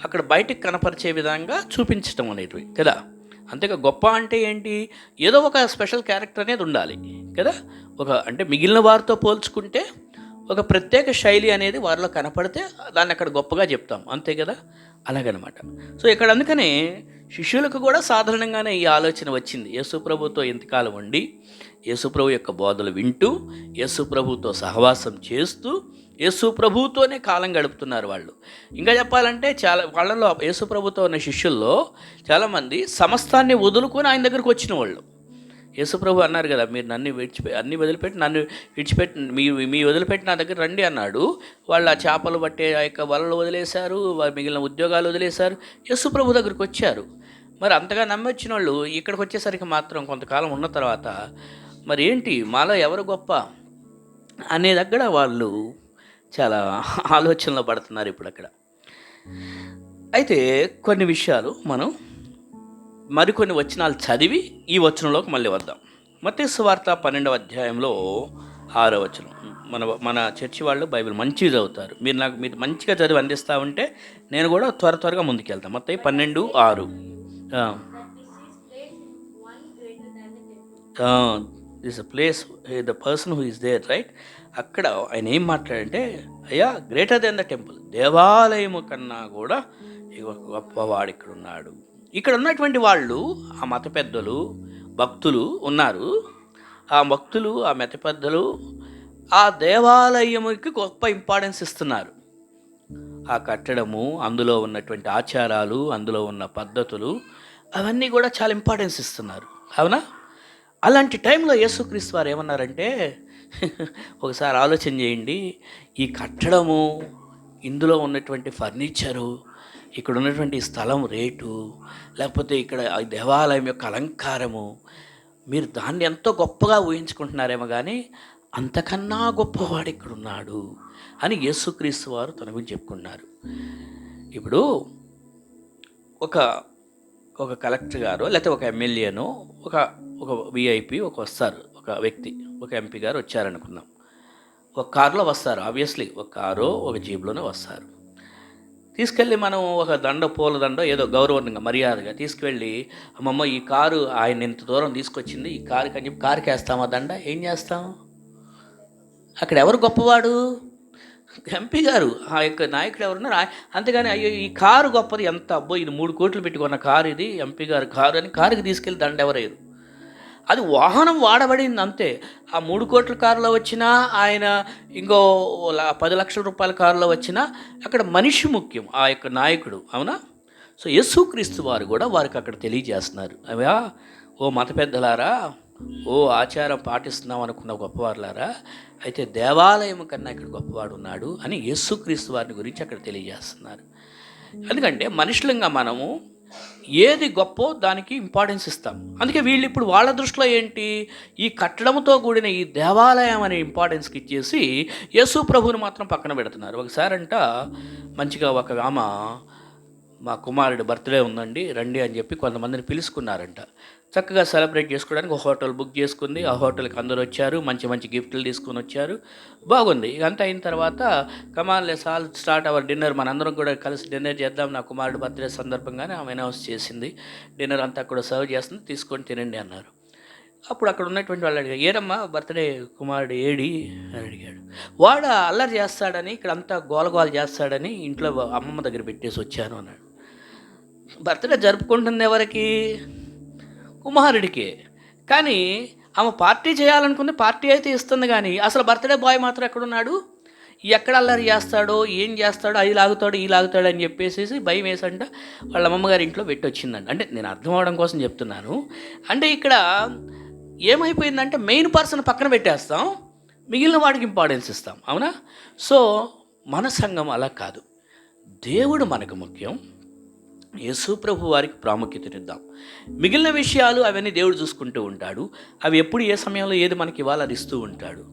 అక్కడ బయటకు కనపరిచే విధంగా చూపించడం అనేటివి కదా. అంతేగా గొప్ప అంటే ఏంటి, ఏదో ఒక స్పెషల్ క్యారెక్టర్ అనేది ఉండాలి కదా. అంటే మిగిలిన వారితో పోల్చుకుంటే ఒక ప్రత్యేక శైలి అనేది వారిలో కనపడితే దాన్ని అక్కడ గొప్పగా చెప్తాం, అంతే కదా. అలాగనమాట. సో ఇక్కడ అందుకనే శిష్యులకు కూడా సాధారణంగానే ఈ ఆలోచన వచ్చింది. యేసుప్రభుతో ఇంతకాలం ఉండి యేసుప్రభు యొక్క బోధలు వింటూ యేసుప్రభుతో సహవాసం చేస్తూ యేసుప్రభుతోనే కాలం గడుపుతున్నారు వాళ్ళు. ఇంకా చెప్పాలంటే చాలా వాళ్ళలో యేసుప్రభుతో ఉన్న శిష్యుల్లో చాలామంది సమస్తాన్ని వదులుకొని ఆయన దగ్గరకు వచ్చిన వాళ్ళు. యేసుప్రభు అన్నారు కదా, మీరు నన్ను అన్ని వదిలిపెట్టి నన్ను విడిచిపెట్టి మీ వదిలిపెట్టి నా దగ్గర రండి అన్నాడు. వాళ్ళు ఆ చేపలు పట్టే ఆ యొక్క వలలు వదిలేశారు, మిగిలిన ఉద్యోగాలు వదిలేశారు, యేసుప్రభు దగ్గరికి వచ్చారు. మరి అంతగా నమ్మొచ్చిన వాళ్ళు ఇక్కడికి వచ్చేసరికి మాత్రం కొంతకాలం ఉన్న తర్వాత మరి ఏంటి మాలో ఎవరు గొప్ప అనే దగ్గర వాళ్ళు చాలా ఆలోచనలో పడుతున్నారు ఇప్పుడు అక్కడ. అయితే కొన్ని విషయాలు మనం మరికొన్ని వచనాలు చదివి ఈ వచనంలోకి మళ్ళీ వద్దాం. మత్తయి సువార్త 12వ అధ్యాయంలో 6వ వచనం. మన చర్చి వాళ్ళు బైబిల్ మంచిగా చదువుతారు. మీరు మంచిగా చదివి అందిస్తూ ఉంటే నేను కూడా త్వరగా ముందుకెళ్తాను. మత్తయి 12:6. This place the person who is there, right. అక్కడ ఆయన ఏం మాట్లాడంటే, అయ్యా గ్రేటర్ దెన్ ద టెంపుల్, దేవాలయము కన్నా కూడా గొప్పవాడు ఇక్కడ ఉన్నాడు. ఇక్కడ ఉన్నటువంటి వాళ్ళు ఆ మత పెద్దలు భక్తులు ఉన్నారు. ఆ భక్తులు ఆ మత పెద్దలు ఆ దేవాలయముకి గొప్ప ఇంపార్టెన్స్ ఇస్తున్నారు. ఆ కట్టడము, అందులో ఉన్నటువంటి ఆచారాలు, అందులో ఉన్న పద్ధతులు అవన్నీ కూడా చాలా ఇంపార్టెన్స్ ఇస్తున్నారు, అవునా. అలాంటి టైంలో యేసుక్రీస్తు వారు ఏమన్నారంటే, ఒకసారి ఆలోచన చేయండి, ఈ కట్టడము, ఇందులో ఉన్నటువంటి ఫర్నిచరు, ఇక్కడ ఉన్నటువంటి స్థలం రేటు, లేకపోతే ఇక్కడ దేవాలయం యొక్క అలంకారము, మీరు దాన్ని ఎంతో గొప్పగా ఊహించుకుంటున్నారేమో కానీ అంతకన్నా గొప్పవాడు ఇక్కడ ఉన్నాడు అని యేసుక్రీస్తు వారు తన గురించి చెప్పుకున్నారు. ఇప్పుడు ఒక కలెక్టర్ గారు లేకపోతే ఒక ఎమ్మెల్యేనో ఒక విఐపి వస్తారు, ఒక వ్యక్తి, ఒక ఎంపీ గారు వచ్చారనుకుందాం. ఒక కారులో వస్తారు, ఆబ్వియస్లీ ఒక కారో ఒక జీప్లోనే వస్తారు. తీసుకెళ్ళి మనం ఒక పూల దండో ఏదో గౌరవంగా మర్యాదగా తీసుకువెళ్ళి, అమ్మమ్మ ఈ కారు ఆయన ఇంత దూరం తీసుకొచ్చింది, ఈ కారుకి అని చెప్పి కారుకి వేస్తామా దండ? ఏం చేస్తాం? అక్కడ ఎవరు గొప్పవాడు? ఎంపీ గారు, ఆ యొక్క నాయకుడు ఎవరున్నారు. అంతేగాని అయ్యో ఈ కారు గొప్పది, ఎంత అబ్బో ఇది 3 కోట్లు పెట్టుకున్న కారు, ఇది ఎంపీ గారు కారు అని కారుకి తీసుకెళ్ళి దండ ఎవరేరు. అది వాహనం వాడబడింది అంతే. ఆ 3 కోట్ల కారులో వచ్చినా, ఆయన ఇంకో 10 లక్షల రూపాయల కారులో వచ్చినా అక్కడ మనిషి ముఖ్యం, ఆ యొక్క నాయకుడు, అవునా. సో యేసుక్రీస్తు వారు కూడా వారికి అక్కడ తెలియజేస్తున్నారు, అవా ఓ మత పెద్దలారా, ఓ ఆచారం పాటిస్తున్నాం అనుకున్న గొప్పవారులారా, అయితే దేవాలయం కన్నా ఇక్కడ గొప్పవాడు ఉన్నాడు అని యేసుక్రీస్తు వారిని గురించి అక్కడ తెలియజేస్తున్నారు. ఎందుకంటే మనుషులంగా మనము ఏది గొప్పో దానికి ఇంపార్టెన్స్ ఇస్తాం. అందుకే వీళ్ళు ఇప్పుడు వాళ్ళ దృష్టిలో ఏంటి, ఈ కట్టడంతో కూడిన ఈ దేవాలయం అనే ఇంపార్టెన్స్కి ఇచ్చేసి యేసు ప్రభువుని మాత్రం పక్కన పెడుతున్నారు. ఒకసారంట మంచిగా ఒక ఆమె, మా కుమారుడు బర్త్డే ఉందండి రండి అని చెప్పి కొంతమందిని పిలుచుకున్నారంట. చక్కగా సెలబ్రేట్ చేసుకోవడానికి ఒక హోటల్ బుక్ చేసుకుంది. ఆ హోటల్కి అందరూ వచ్చారు, మంచి మంచి గిఫ్ట్లు తీసుకొని వచ్చారు, బాగుంది. ఇదంతా అయిన తర్వాత come on let's all start our dinner, మనందరం కూడా కలిసి డిన్నర్ చేద్దాం, నా కుమారుడు బర్త్డే సందర్భంగానే ఆమె అనౌన్స్ చేసింది. డిన్నర్ అంతా కూడా సర్వ్ చేస్తుంది, తీసుకొని తినండి అన్నారు. అప్పుడు అక్కడ ఉన్నటువంటి వాళ్ళు అడిగారు, ఏరమ్మా బర్త్డే కుమారుడు ఏడి అని అడిగాడు. వాడు అల్లరి చేస్తాడని, ఇక్కడ అంతా గోలగోల చేస్తాడని ఇంట్లో అమ్మమ్మ దగ్గర పెట్టేసి వచ్చాను అన్నాడు. బర్త్డే జరుపుకుంటుంది ఎవరికి? కుమారుడికి. కానీ ఆమె పార్టీ చేయాలనుకుంది, పార్టీ అయితే ఇస్తుంది, కానీ అసలు బర్త్డే బాయ్ మాత్రం ఎక్కడున్నాడు, ఎక్కడ అల్లరి చేస్తాడో, ఏం చేస్తాడో, అది లాగుతాడు ఈ లాగుతాడు అని చెప్పేసి భయం వేసంట వాళ్ళ అమ్మమ్మగారి ఇంట్లో పెట్టి వచ్చిందండి. అంటే నేను అర్థం అవడం కోసం చెప్తున్నాను. అంటే ఇక్కడ ఏమైపోయిందంటే మెయిన్ పర్సన్ పక్కన పెట్టేస్తాం, మిగిలిన వాడికి ఇంపార్టెన్స్ ఇస్తాం, అవునా. సో మన సంఘం అలా కాదు, దేవుడు మనకు ముఖ్యం, యేసు ప్రభు వారికి ప్రాముఖ్యతనిద్దాం. మిగిలిన విషయాలు అవన్నీ దేవుడు చూసుకుంటూ ఉంటాడు. అవి ఎప్పుడు ఏ సమయంలో ఏది మనకి ఇవ్వాలో అది ఇస్తూ ఉంటాడు.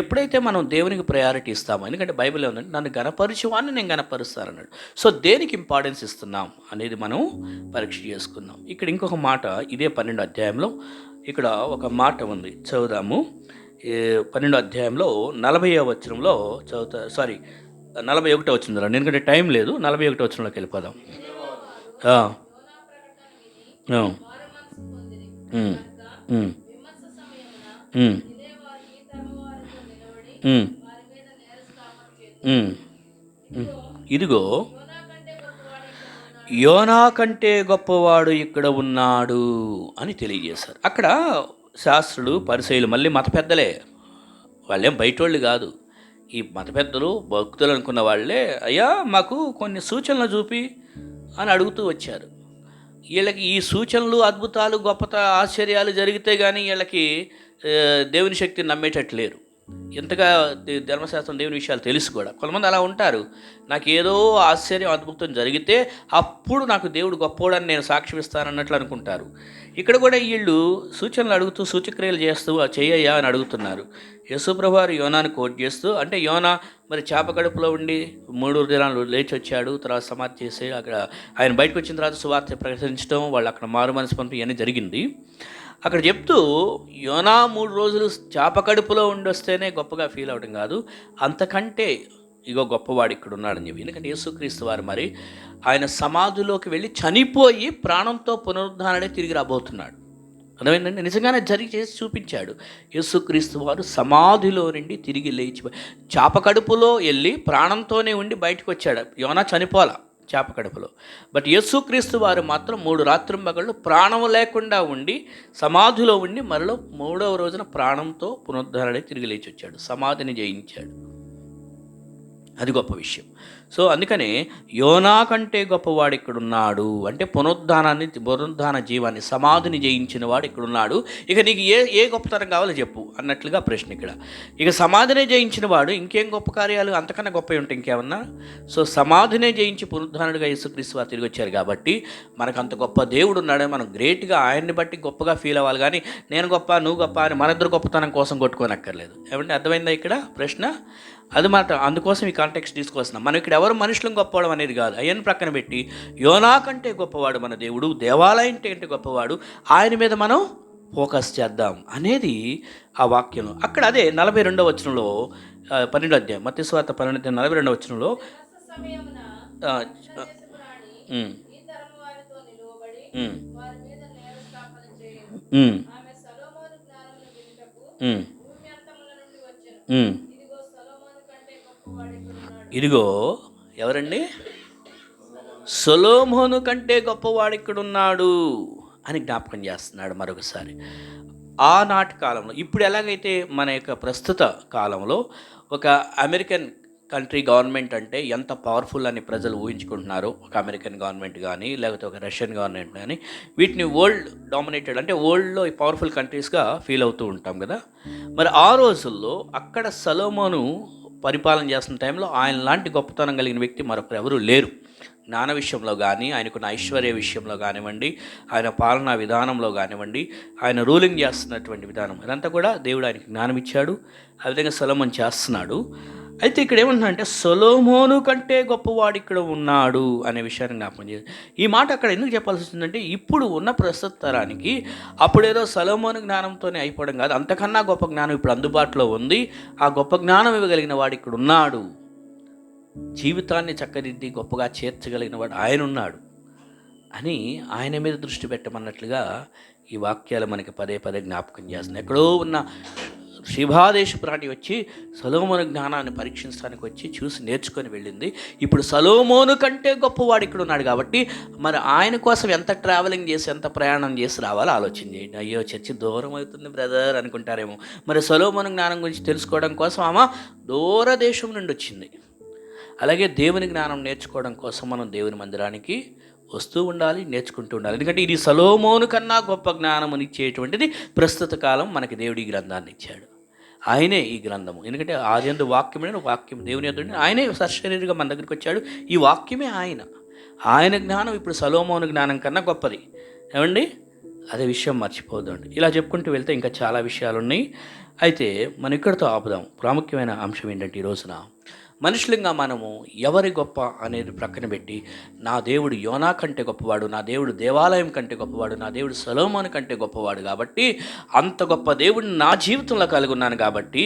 ఎప్పుడైతే మనం దేవునికి ప్రయారిటీ ఇస్తామో, ఎందుకంటే బైబిల్ ఏముందంటే నన్ను గణపరిచేవాడిని నేను గణపరుస్తానన్నాడు. సో దేనికి ఇంపార్టెన్స్ ఇస్తున్నాం అనేది మనం పరీక్ష చేసుకుందాం. ఇక్కడ ఇంకొక మాట, ఇదే 12వ అధ్యాయంలో ఇక్కడ ఒక మాట ఉంది, చదువుదాము. 12వ అధ్యాయంలో 40వ వచనంలో చదువుతా, 41వ వచనంలో, ఎందుకంటే టైం లేదు, 41వ వచనంలోకి వెళ్ళిపోదాం. ఉమ్, ఉమ్. ఇదిగో యోనా కంటే గొప్పవాడు ఇక్కడ ఉన్నాడు అని తెలియజేశారు. అక్కడ శాస్త్రులు పరిసయ్యులు మళ్ళీ మత పెద్దలే, వాళ్ళేం బయటోళ్ళు కాదు. ఈ మత పెద్దలు భక్తులు అనుకున్న వాళ్ళే, అయ్యా మాకు కొన్ని సూచనలు చూపి అని అడుగుతూ వచ్చారు. వీళ్ళకి ఈ సూచనలు, అద్భుతాలు, గొప్పత, ఆశ్చర్యాలు జరిగితే కానీ వీళ్ళకి దేవుని శక్తిని నమ్మేటట్టు లేరు. ఎంతగా ధర్మశాస్త్రం దేవుని విషయాలు తెలుసు కూడా. కొంతమంది అలా ఉంటారు, నాకు ఏదో ఆశ్చర్యం, అద్భుతం జరిగితే అప్పుడు నాకు దేవుడు గొప్పోడని నేను సాక్ష్యం ఇస్తానన్నట్లు అనుకుంటారు. ఇక్కడ కూడా వీళ్ళు సూచనలు అడుగుతూ, సూచక్రియలు చేస్తూ చెయ్యయ్యా అని అడుగుతున్నారు. యేసుప్రభు వారు యోనాను కోట్ చేస్తూ, అంటే యోనా మరి చేప కడుపులో ఉండి 3 దినాలు లేచి వచ్చాడు, తర్వాత సమాధి చేసి అక్కడ ఆయన బయటకు వచ్చిన తర్వాత సువార్త ప్రకటించడం, వాళ్ళు అక్కడ మారు మనసు పంపి ఇవన్నీ జరిగింది. అక్కడ చెప్తూ యోనా 3 రోజులు చేప కడుపులో ఉండొస్తేనే గొప్పగా ఫీల్ అవ్వడం కాదు, అంతకంటే ఇగో గొప్పవాడు ఇక్కడ ఉన్నాడని చెప్పి. ఎందుకంటే యేసుక్రీస్తు వారు మరి ఆయన సమాధిలోకి వెళ్ళి చనిపోయి ప్రాణంతో పునరుద్ధారణే తిరిగి రాబోతున్నాడు. అర్థమైందండి? నిజంగానే జరిగి చేసి చూపించాడు. యేసుక్రీస్తు వారు సమాధిలో నుండి తిరిగి లేచి చేప కడుపులో వెళ్ళి ప్రాణంతోనే ఉండి బయటకు వచ్చాడు. యోనా చనిపోలా చేప కడుపులో. బట్ యేసుక్రీస్తు వారు మాత్రం 3 రాత్రింబగళ్ళు ప్రాణం లేకుండా ఉండి సమాధిలో ఉండి మరలో 3వ రోజున ప్రాణంతో పునరుద్ధరణే తిరిగి లేచి వచ్చాడు, సమాధిని జయించాడు. అది గొప్ప విషయం. సో అందుకనే యోనా కంటే గొప్పవాడు ఇక్కడున్నాడు అంటే పునరుద్ధాన జీవాన్ని, సమాధిని జయించిన వాడు ఇక్కడున్నాడు. ఇక నీకు ఏ గొప్పతనం కావాలో చెప్పు అన్నట్లుగా ప్రశ్న ఇక్కడ. ఇక సమాధినే జయించిన వాడు ఇంకేం గొప్ప కార్యాలు అంతకన్నా గొప్ప ఉంటాయి ఇంకేమన్నా? సో సమాధినే జయించి పునరుద్ధానుడిగా యేసుక్రీస్తు వారు తిరిగి వచ్చారు కాబట్టి మనకు అంత గొప్ప దేవుడు ఉన్నాడని మనం గ్రేట్గా ఆయన్ని బట్టి గొప్పగా ఫీల్ అవ్వాలి. కానీ నేను గొప్ప, నువ్వు గొప్ప అని మన ఇద్దరు గొప్పతనం కోసం కొట్టుకోనక్కర్లేదు. ఏమంటే అర్థమైందా ఇక్కడ ప్రశ్న? అది మాట. అందుకోసం ఈ కాంటెక్స్ట్ తీసుకొస్తున్నాం. మనం ఇక్కడ ఎవరు మనుషులను గొప్పవాడు అనేది కాదు, అయ్యని ప్రక్కన పెట్టి యోనా కంటే గొప్పవాడు మన దేవుడు, దేవాలయం కంటే గొప్పవాడు, ఆయన మీద మనం ఫోకస్ చేద్దాం అనేది ఆ వాక్యంలో. అక్కడ అదే 42వ వచనంలో 12వ అధ్యాయం మత్తయి సువార్త 42వ వచనంలో ఇదిగో ఎవరండి? సొలొమోను కంటే గొప్పవాడు ఇక్కడున్నాడు అని జ్ఞాపకం చేస్తున్నాడు మరొకసారి. ఆనాటి కాలంలో, ఇప్పుడు ఎలాగైతే మన యొక్క ప్రస్తుత కాలంలో ఒక అమెరికన్ కంట్రీ గవర్నమెంట్ అంటే ఎంత పవర్ఫుల్ అని ప్రజలు ఊహించుకుంటున్నారో, ఒక అమెరికన్ గవర్నమెంట్ కానీ లేకపోతే ఒక రష్యన్ గవర్నమెంట్ కానీ, వీటిని వరల్డ్ డామినేటెడ్ అంటే వరల్డ్లో పవర్ఫుల్ కంట్రీస్గా ఫీల్ అవుతూ ఉంటాం కదా. మరి ఆ రోజుల్లో అక్కడ సొలొమోను పరిపాలన చేస్తున్న టైంలో ఆయన లాంటి గొప్పతనం కలిగిన వ్యక్తి మరొకరు ఎవరూ లేరు. జ్ఞాన విషయంలో కానీ, ఆయనకున్న ఐశ్వర్య విషయంలో కానివ్వండి, ఆయన పాలనా విధానంలో కానివ్వండి, ఆయన రూలింగ్ చేస్తున్నటువంటి విధానం, ఇదంతా కూడా దేవుడు ఆయనకి జ్ఞానం ఇచ్చాడు. ఆ విధంగా సొలొమోను చేస్తున్నాడు. అయితే ఇక్కడ ఏమంటున్నాడంటే సొలొమోను కంటే గొప్పవాడు ఇక్కడ ఉన్నాడు అనే విషయాన్ని జ్ఞాపకం చేయాలి. ఈ మాట అక్కడ ఎందుకు చెప్పాల్సి వస్తుందంటే ఇప్పుడు ఉన్న ప్రస్తుత తరానికి అప్పుడేదో సొలొమోను జ్ఞానంతోనే అయిపోవడం కాదు, అంతకన్నా గొప్ప జ్ఞానం ఇప్పుడు అందుబాటులో ఉంది. ఆ గొప్ప జ్ఞానం ఇవ్వగలిగిన వాడు ఇక్కడ ఉన్నాడు. జీవితాన్ని చక్కదిద్ది గొప్పగా చేర్చగలిగిన వాడు ఆయన ఉన్నాడు అని ఆయన మీద దృష్టి పెట్టమన్నట్లుగా ఈ వాక్యాలు మనకి పదే పదే జ్ఞాపకం చేస్తున్నాయి. ఎక్కడో ఉన్న శిభాదేశపు రాణి వచ్చి సొలొమోను జ్ఞానాన్ని పరీక్షించడానికి వచ్చి చూసి నేర్చుకొని వెళ్ళింది. ఇప్పుడు సొలొమోను కంటే గొప్పవాడు ఇక్కడ ఉన్నాడు కాబట్టి మరి ఆయన కోసం ఎంత ట్రావెలింగ్ చేసి, ఎంత ప్రయాణం చేసి రావాలో ఆలోచన చేయండి. అయ్యో చర్చి దూరం అవుతుంది బ్రదర్ అనుకుంటారేమో. మరి సొలొమోను జ్ఞానం గురించి తెలుసుకోవడం కోసం ఆమె దూరదేశం నుండి వచ్చింది. అలాగే దేవుని జ్ఞానం నేర్చుకోవడం కోసం మనం దేవుని మందిరానికి వస్తూ ఉండాలి, నేర్చుకుంటూ ఉండాలి. ఎందుకంటే ఇది సొలొమోను కన్నా గొప్ప జ్ఞానముని ఇచ్చేటువంటిది ప్రస్తుత కాలం మనకి దేవుడు ఈ గ్రంథాన్ని ఇచ్చాడు. ఆయనే ఈ గ్రంథము. ఎందుకంటే ఆదియందు వాక్యమైన వాక్యం దేవుని యొద్ద ఆయనే సశరీరంగా మన దగ్గరికి వచ్చాడు. ఈ వాక్యమే ఆయన జ్ఞానం ఇప్పుడు సొలొమోను జ్ఞానం కన్నా గొప్పది. ఏమండి? అదే విషయం మర్చిపోద్దండి. ఇలా చెప్పుకుంటూ వెళ్తే ఇంకా చాలా విషయాలు ఉన్నాయి. అయితే మనం ఇక్కడితో ఆపుదాం. ప్రాముఖ్యమైన అంశం ఏంటంటే ఈ రోజున మనుషులంగా మనము ఎవరి గొప్ప అనేది ప్రక్కన పెట్టి నా దేవుడు యోనా కంటే గొప్పవాడు, నా దేవుడు దేవాలయం కంటే గొప్పవాడు, నా దేవుడు సొలొమోను కంటే గొప్పవాడు కాబట్టి అంత గొప్ప దేవుడిని నా జీవితంలో కలిగి ఉన్నాను కాబట్టి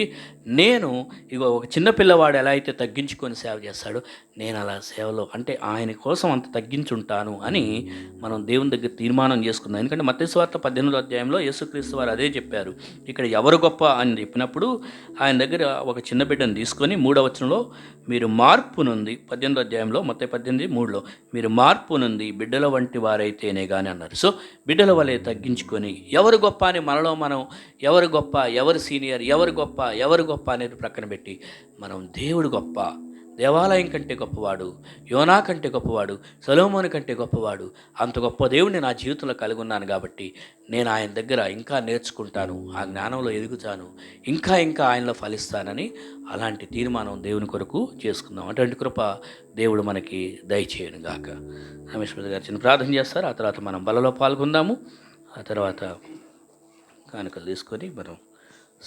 నేను ఇగో ఒక చిన్న పిల్లవాడు ఎలా అయితే తగ్గించుకొని సేవ చేస్తాడో నేను అలా సేవలో అంటే ఆయన కోసం అంత తగ్గించుంటాను అని మనం దేవుని దగ్గర తీర్మానం చేసుకున్నాం. ఎందుకంటే మత్తయి సువార్త 18వ అధ్యాయంలో యేసుక్రీస్తు వారు అదే చెప్పారు. ఇక్కడ ఎవరు గొప్ప అని చెప్పినప్పుడు ఆయన దగ్గర ఒక చిన్న బిడ్డను తీసుకొని 3వ వచనంలో మీరు మార్పు నుండి 18వ అధ్యాయంలో మొత్తం 18:3లో మీరు మార్పు నుండి బిడ్డల వంటి వారైతేనే కానీ అన్నారు. సో బిడ్డల వలె తగ్గించుకొని ఎవరు గొప్ప అని మనలో మనం ఎవరు గొప్ప, ఎవరు సీనియర్, ఎవరు గొప్ప అనేది ప్రక్కన పెట్టి మనం దేవుడు గొప్ప, దేవాలయం కంటే గొప్పవాడు, యోనా కంటే గొప్పవాడు, సొలొమోను కంటే గొప్పవాడు, అంత గొప్ప దేవుడిని నా జీవితంలో కలిగి ఉన్నాను కాబట్టి నేను ఆయన దగ్గర ఇంకా నేర్చుకుంటాను, ఆ జ్ఞానంలో ఎదుగుతాను, ఇంకా ఆయనలో ఫలిస్తానని అలాంటి తీర్మానం దేవుని కొరకు చేసుకుందాం. అటువంటి కృప దేవుడు మనకి దయచేయను గాక. రమేష్ గారు చిన్న ప్రార్థన చేస్తారు. ఆ తర్వాత మనం బలలో పాల్గొందాము. ఆ తర్వాత కానుకలు తీసుకొని మనం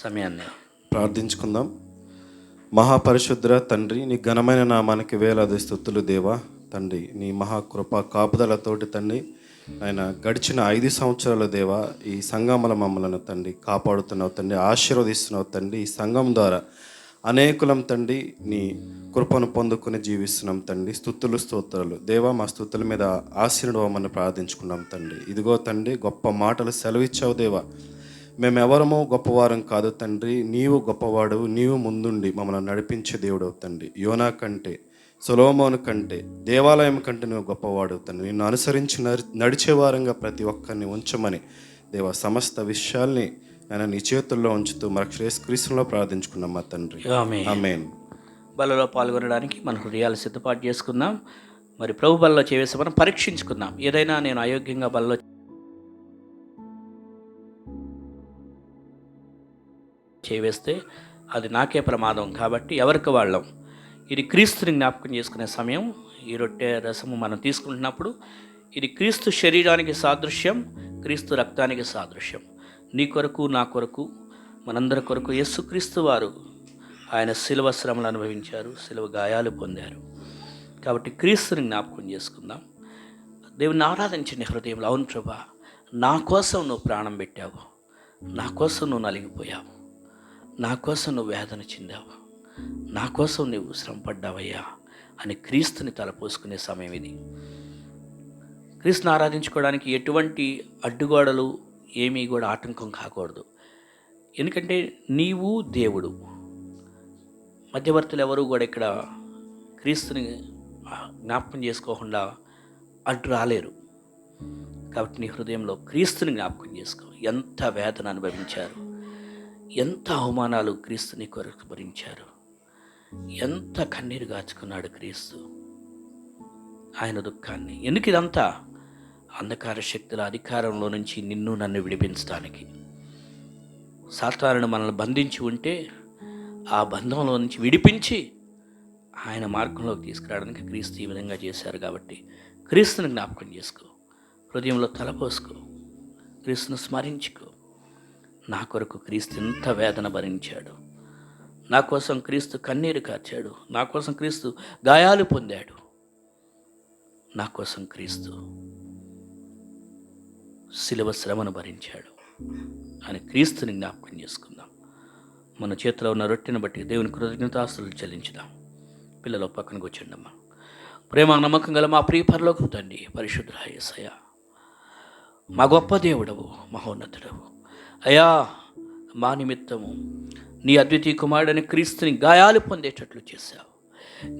సమయాన్ని ప్రార్థించుకుందాం. మహాపరిశుద్ర తండ్రి, నీ ఘనమైన నామానికి వేలాది స్తుతులు దేవా. తండ్రి, నీ మహాకృప కాపుదలతోటి తండ్రి ఆయన గడిచిన 5 సంవత్సరాల దేవా ఈ సంఘముల మమ్మలను తండ్రి కాపాడుతున్నావు తండ్రి, ఆశీర్వదిస్తున్నావు తండ్రి. ఈ సంఘం ద్వారా అనేకులం తండ్రి నీ కృపను పొందుకుని జీవిస్తున్నాం తండ్రి. స్తుతులు స్తోత్రాలు దేవా. మా స్తుతుల మీద ఆశీర్వమని ప్రార్థించుకున్నాం తండ్రి. ఇదిగో తండ్రి, గొప్ప మాటలు సెలవిచ్చావు దేవా. మేమెవరమో గొప్పవారం కాదు తండ్రి, నీవు గొప్పవాడు, నీవు ముందుండి మమ్మల్ని నడిపించే దేవుడు తండ్రి. యోనా కంటే, సొలొమోను కంటే, దేవాలయం కంటే నువ్వు గొప్పవాడు తండ్రి. నిన్ను అనుసరించి నడిచే వారంగా ప్రతి ఒక్కరిని ఉంచమని దేవా సమస్త విషయాల్ని ఆయన నీ చేతుల్లో ఉంచుతూ మనకు శ్రేయస్కరిస్తులో ప్రార్థించుకున్నాం మా తండ్రి. ఆమేన్. బలలో పాల్గొనడానికి మన హృదయాలు సిద్ధపాటు చేసుకుందాం. మరి ప్రభు బలలో చేవేసి మనం పరీక్షించుకుందాం. ఏదైనా నేను అయోగ్యంగా బలలో చేవేస్తే అది నాకే ప్రమాదం. కాబట్టి ఎవరికి వాళ్ళం ఇది క్రీస్తుని జ్ఞాపకం చేసుకునే సమయం. ఈ రొట్టె రసము మనం తీసుకుంటున్నప్పుడు ఇది క్రీస్తు శరీరానికి సాదృశ్యం, క్రీస్తు రక్తానికి సాదృశ్యం. నీ కొరకు, నా కొరకు, మనందరి కొరకు యేసుక్రీస్తు వారు ఆయన శిలువ శ్రమలు అనుభవించారు, శిలువ గాయాలు పొందారు. కాబట్టి క్రీస్తుని జ్ఞాపకం చేసుకుందాం. దేవుని ఆరాధించండి హృదయంలో. అవును ప్రభా, నా కోసం నువ్వు ప్రాణం పెట్టావు, నా కోసం నువ్వు నలిగిపోయావు, నా కోసం నువ్వు వేదన చెందావు, నా కోసం నువ్వు శ్రమపడ్డావయ్యా అని క్రీస్తుని తలపోసుకునే సమయం ఇది. క్రీస్తుని ఆరాధించుకోవడానికి ఎటువంటి అడ్డుగోడలు ఏమీ కూడా ఆటంకం కాకూడదు. ఎందుకంటే నీవు దేవుడు, మధ్యవర్తులు ఎవరు కూడా ఇక్కడ క్రీస్తుని జ్ఞాపకం చేసుకోకుండా అడ్డు రాలేరు. కాబట్టి నీ హృదయంలో క్రీస్తుని జ్ఞాపకం చేసుకో. ఎంత వేదన అనుభవించారు, ఎంత అవమానాలు క్రీస్తుని కొరకు భరించారు, ఎంత కన్నీరు గాచుకున్నాడు క్రీస్తు ఆయన దుఃఖాన్ని. ఎందుకు ఇదంతా? అంధకార శక్తుల అధికారంలో నుంచి నిన్ను నన్ను విడిపించడానికి. సాతానుడు మనల్ని బంధించి ఉంటే ఆ బంధంలో నుంచి విడిపించి ఆయన మార్గంలోకి తీసుకురావడానికి క్రీస్తు ఈ విధంగా చేశారు. కాబట్టి క్రీస్తుని జ్ఞాపకం చేసుకో, హృదయంలో తలపోసుకో, క్రీస్తును స్మరించుకో. నా కొరకు క్రీస్తు ఎంత వేదన భరించాడు, నా కోసం క్రీస్తు కన్నీరు కార్చాడు, నా కోసం క్రీస్తు గాయాలు పొందాడు, నా కోసం క్రీస్తు శిలువ శ్రమను భరించాడు అని క్రీస్తుని జ్ఞాపకం చేసుకుందాం. మన చేతిలో ఉన్న రొట్టెను బట్టి దేవుని కృతజ్ఞతాస్తుతులు చెల్లించుదాం. పిల్లలు పక్కన కూర్చోండమ్మా. ప్రేమ నమ్మకం గల మా ప్రియ పరలోకపు తండ్రి, పరిశుద్ధ యేసయ్యా, మా గొప్ప దేవుడవు, మహోన్నతుడవు అయ్యా, మా నిమిత్తము నీ అద్వితీయ కుమారుడని క్రీస్తుని గాయాలు పొందేటట్లు చేశావు.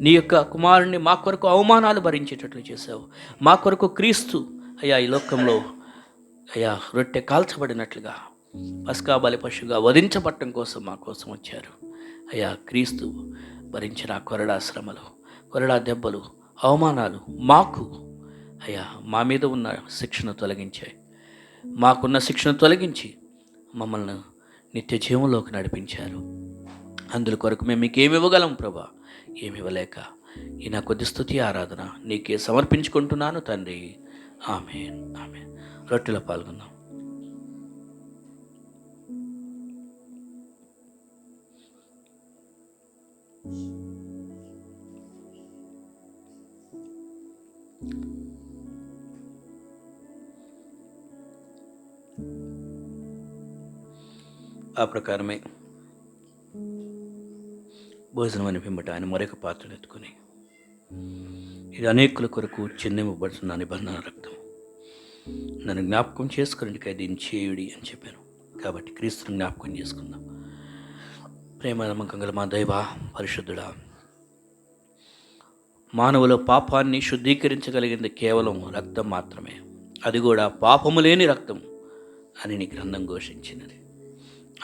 నీ యొక్క కుమారుని మా కొరకు అవమానాలు భరించేటట్లు చేశావు. మా కొరకు క్రీస్తు అయ్యా ఈ లోకంలో అయ్యా రొట్టె కాల్చబడినట్లుగా పస్కా బలి పశువుగా వధించబట్టం కోసం మా కోసం వచ్చారు. అయ్యా క్రీస్తు భరించిన కొరడా శ్రమలు, కొరడా దెబ్బలు, అవమానాలు మాకు అయ్యా మా మీద ఉన్న శిక్షను తొలగించాయి. మాకున్న శిక్షను తొలగించి మమ్మల్ని నిత్య జీవంలోకి నడిపించారు. అందుల కొరకు మేము మీకు ఏమి ఇవ్వగలం ప్రభా? ఏమి ఇవ్వలేక ఈ నా కొద్ది స్తుతి ఆరాధన నీకే సమర్పించుకుంటున్నాను తండ్రి. ఆమేన్, ఆమేన్. రొట్టెలో పాల్గొందాం. ఆ ప్రకారమే భోజనం అని పిమ్మట ఆయన మరొక పాత్రను ఎత్తుకొని, ఇది అనేకుల కొరకు చెందింపబడుతున్న నిబంధన రక్తం, నన్ను జ్ఞాపకం చేసుకునేందుకై దీన్ని చేయుడి అని చెప్పాను. కాబట్టి క్రీస్తుని జ్ఞాపకం చేసుకుందాం. ప్రేమ నమ్మకం గల మా దైవ పరిశుద్ధుడా, మానవుల పాపాన్ని శుద్ధీకరించగలిగింది కేవలం రక్తం మాత్రమే, అది కూడా పాపము లేని రక్తం అని నీ గ్రంథం ఘోషించినది.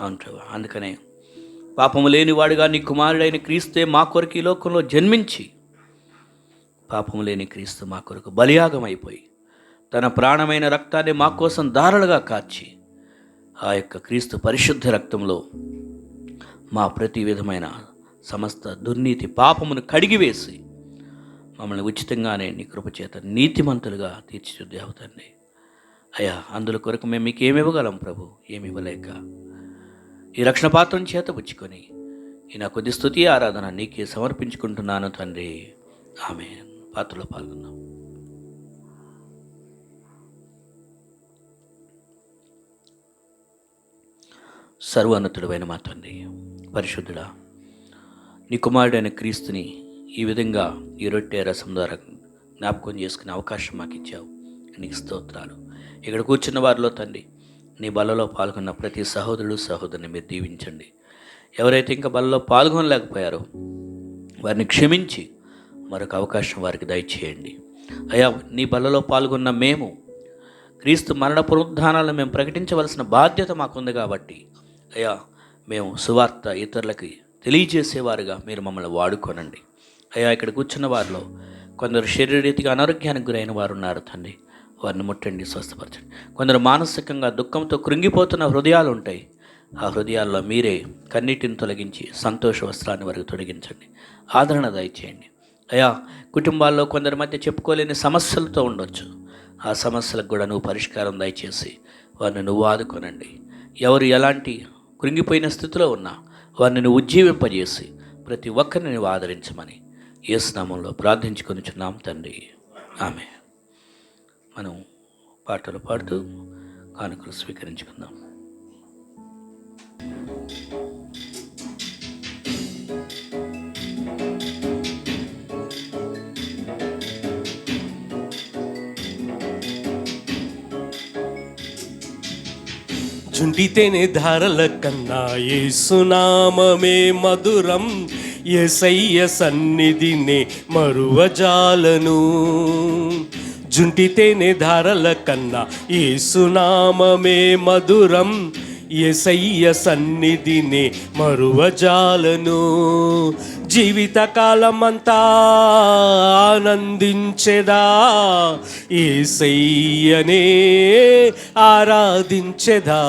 అవును ప్రభు, అందుకనే పాపము లేనివాడుగా నీ కుమారుడైన క్రీస్తే మా కొరకు ఈ లోకంలో జన్మించి, పాపము లేని క్రీస్తు మా కొరకు బలియాగం అయిపోయి తన ప్రాణమైన రక్తాన్ని మా కోసం ధారలుగా కార్చి, ఆ యొక్క క్రీస్తు పరిశుద్ధ రక్తంలో మా ప్రతి విధమైన సమస్త దుర్నీతి పాపమును కడిగివేసి మమ్మల్ని ఉచితంగానే నీ కృపచేత నీతిమంతులుగా తీర్చిదిద్దావు తండ్రి. అయ్యా, అందుల కొరకు మేము మీకు ఏమి ఇవ్వగలం ప్రభు? ఏమి ఇవ్వలేక ఈ రక్షణ పాత్రం చేత పుచ్చుకొని ఈ నా కొద్ది స్తుతి ఆరాధన నీకే సమర్పించుకుంటున్నాను తండ్రి. ఆమేన్. పాత్రలో పాల్గొన్నాం. సర్వోన్నతుడైన మా తండ్రి, పరిశుద్ధుడా, నీ కుమారుడైన క్రీస్తుని ఈ విధంగా ఈ రొట్టె రసం ద్వారా జ్ఞాపకం చేసుకునే అవకాశం మాకు ఇచ్చావు. నీకు స్తోత్రాలు. ఇక్కడ కూర్చున్న వారిలో తండ్రి, నీ బలలో పాల్గొన్న ప్రతి సహోదరుడు సహోదరుని మీరు దీవించండి. ఎవరైతే ఇంకా బలలో పాల్గొనలేకపోయారో వారిని క్షమించి మరొక అవకాశం వారికి దయచేయండి. అయ్యా, నీ బలలో పాల్గొన్న మేము క్రీస్తు మరణ పునరుద్ధానాలను మేము ప్రకటించవలసిన బాధ్యత మాకుంది కాబట్టి అయ్యా, మేము సువార్త ఇతరులకి తెలియజేసేవారుగా మీరు మమ్మల్ని వాడుకోనండి. అయ్యా, ఇక్కడ కూర్చున్న వారిలో కొందరు శరీరరీతిగా అనారోగ్యానికి గురైన వారు ఉన్నారు తండ్రి, వారిని ముట్టండి, స్వస్థపరచండి. కొందరు మానసికంగా దుఃఖంతో కృంగిపోతున్న హృదయాలు ఉంటాయి, ఆ హృదయాల్లో మీరే కన్నీటిని తొలగించి సంతోష వస్త్రాన్ని వారికి తొలగించండి, ఆదరణ దయచేయండి. అయ్యా, కుటుంబాల్లో కొందరి మధ్య చెప్పుకోలేని సమస్యలతో ఉండొచ్చు, ఆ సమస్యలకు కూడా నువ్వు పరిష్కారం దయచేసి వారిని నువ్వు ఆదుకోనండి. ఎవరు ఎలాంటి కృంగిపోయిన స్థితిలో ఉన్నా వారిని నువ్వు ఉజ్జీవింపజేసి ప్రతి ఒక్కరిని నువ్వు ఆదరించమని యేసు నామములో ప్రార్థించుకొనిచున్నాం తండ్రి. ఆమె. మనం పాటలు పాడుతూ కానుకలు స్వీకరించుకుందాం. జుంటితేనే ధారల కన్నా యేసునామమే మధురం, యేసయ్య సన్నిధినే మరువజాలను. జుంటితేనే ధారల కన్నా యేసునామమే మధురం, యేసయ్య సన్నిధినే మరువజాలను. జీవితకాలమంతా ఆనందించెదా, యేసయ్యనే ఆరాధించెదా.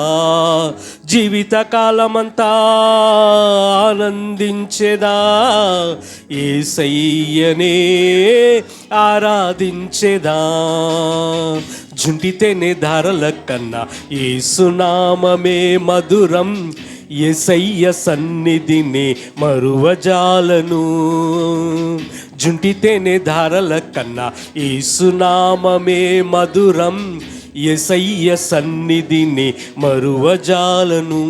జీవితకాలమంతా ఆనందించెదా, యేసయ్యనే ఆరాధించెదా. జుంటితేనే ధారల కన్నా యేసునామమే మధురం, యేసయ్య సన్నిధినే మరువజాలను. జుంటితేనే ధారల కన్నా యేసునామమే మధురం, యేసయ్య సన్నిధిని మరువజాలను.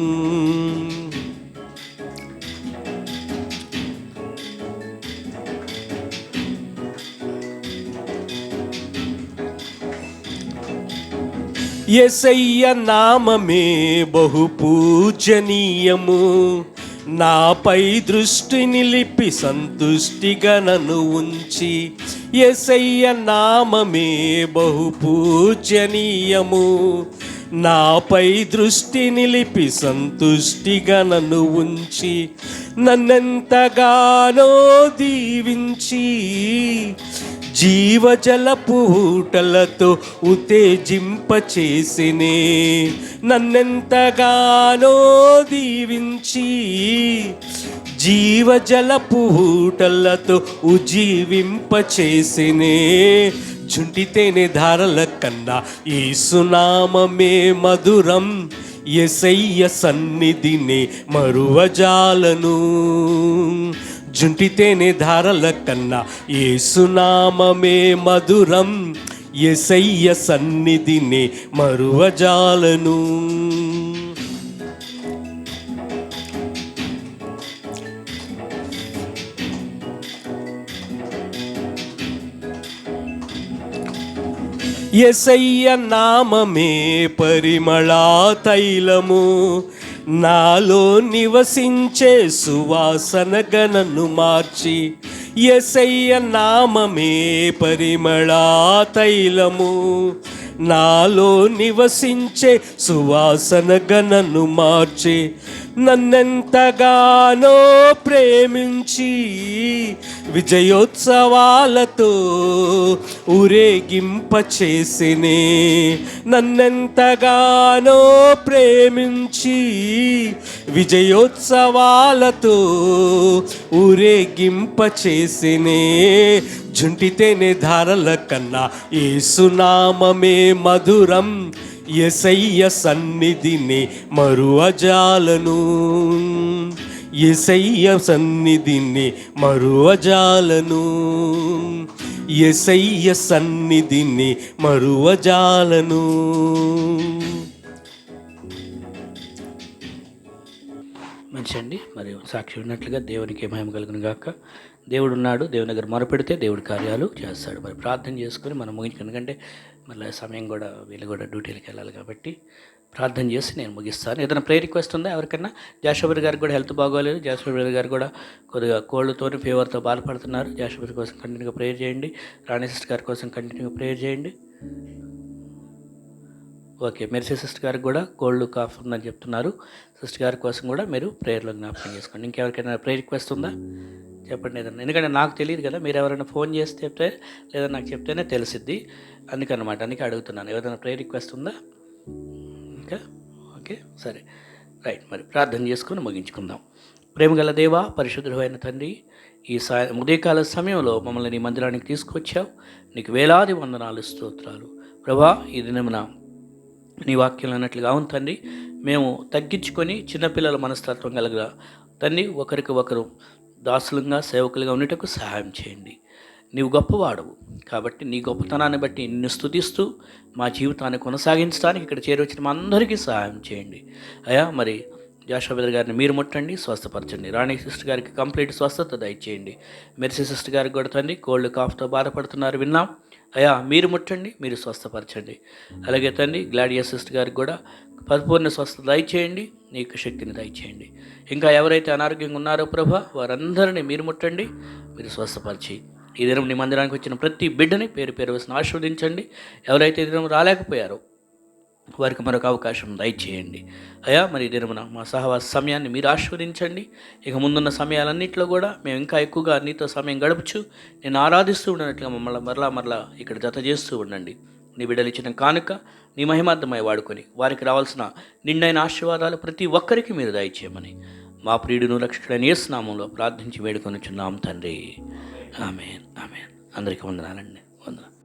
యేసయ్య నామమే బహు పూజనీయము, నాపై దృష్టి నిలిపి సంతుష్టిగా నన్ను ఉంచి. యేసయ్య నామమే బహు పూజనీయము, నాపై దృష్టి నిలిపి సంతుష్టిగా నన్ను ఉంచి. నన్నెంతగానో దీవించి జీవజలపు ఊటలతో ఉత్తేజింపచేసినే. నన్నెంతగానో దీవించి జీవజలపు ఊటలతో ఉజ్జీవింపచేసినే. జుంటితేనే ధారల కన్నా యేసునామమే మధురం, యేసయ్య సన్నిధినే మరువజాలను. జుంటితేనే ధారల కన్నా యేసునామమే మధురం, యేసయ్య సన్నిధినే మరువజాలను. యేసయ్య నామమే పరిమళా తైలము, నాలో నివసించే సువాసనగా నన్ను మార్చి. యేసయ్య నామమే పరిమళా తైలము, నాలో నివసించే సువాసన గణను మార్చే, నన్నెంతగానో ప్రేమించి విజయోత్సవాలతో ఊరేగింప చేసినే, నన్నెంతగానో ప్రేమించి విజయోత్సవాలతో ఊరేగింప చేసినే. జుంటితేనే ధారల కన్నా యేసునామమే మధురం, యేసయ్య సన్నిధిని మరువజాలను, యేసయ్య సన్నిధిని మరువజాలను, యేసయ్య సన్నిధిని మరువజాలను. మంచిదండి. మరి సాక్షి ఉన్నట్లుగా దేవునికి మహిమ కలుగును గాక. దేవుడు ఉన్నాడు, దేవుని దగ్గర మొరపెడితే దేవుడి కార్యాలు చేస్తాడు. మరి ప్రార్థన చేసుకొని మనం ముగించుకుని, ఎందుకంటే మళ్ళీ సమయం కూడా వీళ్ళు కూడా డ్యూటీలకు వెళ్ళాలి కాబట్టి ప్రార్థన చేసి నేను ముగిస్తాను. ఏదైనా ప్రేయర్ రిక్వెస్ట్ ఉందా ఎవరికన్నా? జాషోబర్ గారికి కూడా హెల్త్ బాగోలేదు. జాషోబర్ గారు కూడా కొద్దిగా కోల్డ్తో ఫీవర్తో బాధపడుతున్నారు. జాషోబర్ కోసం కంటిన్యూగా ప్రేయర్ చేయండి. రాణి సిస్టర్ గారి కోసం కంటిన్యూగా ప్రేయర్ చేయండి. ఓకే, మెర్సీ సిస్టర్ గారికి కూడా కోల్డ్ కాఫ్ ఉందని చెప్తున్నారు. సిస్టర్ గారి కోసం కూడా మీరు ప్రేయర్లో జ్ఞాపకం చేసుకోండి. ఇంకెవరికైనా ప్రేయర్ రిక్వెస్ట్ ఉందా చెప్పండి ఏదన్నా. ఎందుకంటే నాకు తెలియదు కదా, మీరు ఎవరైనా ఫోన్ చేసి చెప్తే లేదా నాకు చెప్తేనే తెలిసిద్ది, అందుకనమాట. అందుకే అడుగుతున్నాను. ఎవరైనా ప్రేయర్ రిక్వెస్ట్ ఉందా ఇంకా? ఓకే, సరే, రైట్. మరి ప్రార్థన చేసుకొని ముగించుకుందాం. ప్రేమగల దేవా, పరిశుద్ధుడు అయిన తండ్రి, ఈ ఉదయకాల సమయంలో మమ్మల్ని నీ మందిరానికి తీసుకొచ్చావు. నీకు వేలాది వందనాలు, స్తోత్రాలు ప్రభా. ఈ దినమున నీ వాక్యం అన్నట్లుగా అవును తండ్రి, మేము తగ్గించుకొని చిన్నపిల్లల మనస్తత్వం కలగ తండ్రి, ఒకరికి ఒకరు దాసులుగా సేవకులుగా ఉండేటకు సహాయం చేయండి. నీవు గొప్పవాడవు కాబట్టి నీ గొప్పతనాన్ని బట్టి నిన్ను స్తుతిస్తూ మా జీవితాన్ని కొనసాగించడానికి ఇక్కడ చేరొచ్చిన మా అందరికీ సహాయం చేయండి అయ్యా. మరి జాషోబర్ గారిని మీరు ముట్టండి, స్వస్థపరచండి. రాణి సిస్టర్ గారికి కంప్లీట్ స్వస్థత దయచేయండి. మెర్సీ సిస్టర్ గారికి కూడా తండ్రి కోల్డ్ కాఫ్తో బాధపడుతున్నారు విన్నాం అయ్యా, మీరు ముట్టండి, మీరు స్వస్థపరచండి. అలాగే తండ్రి గ్లాడియస్ సిస్టర్ గారికి కూడా పరిపూర్ణ స్వస్థత దయచేయండి, నీకు శక్తిని దయచేయండి. ఇంకా ఎవరైతే అనారోగ్యంగా ఉన్నారో ప్రభా, వారందరినీ మీరు ముట్టండి, మీరు స్వస్థపరిచి ఈ దినం నీ మందిరానికి వచ్చిన ప్రతి బిడ్డని పేరు పేరు వేసిన ఆశీర్వదించండి. ఎవరైతే ఈ దినం రాలేకపోయారో వారికి మరొక అవకాశం దయచేయండి అయ్యా. మరి ఈ దినమున మా సహవాస సమయాన్ని మీరు ఆశీర్వదించండి. ఇక ముందున్న సమయాలన్నింటిలో కూడా మేము ఇంకా ఎక్కువగా నీతో సమయం గడుపుచు నేను ఆరాధిస్తూ ఉండనట్లుగా మమ్మల్ని మరలా ఇక్కడ జత చేస్తూ ఉండండి. నీ బిడ్డలు ఇచ్చిన కానుక నీ మహిమార్థమై వాడుకొని వారికి రావాల్సిన నిండైన ఆశీర్వాదాలు ప్రతి ఒక్కరికి మీరు దయచేయమని మా ప్రియుడును రక్షకుడైన యేసు నామములో ప్రార్థించి వేడుకొనుచున్నాం తండ్రి. ఆమేన్, ఆమేన్. అందరికీ వందనాలండి, వందనాలు.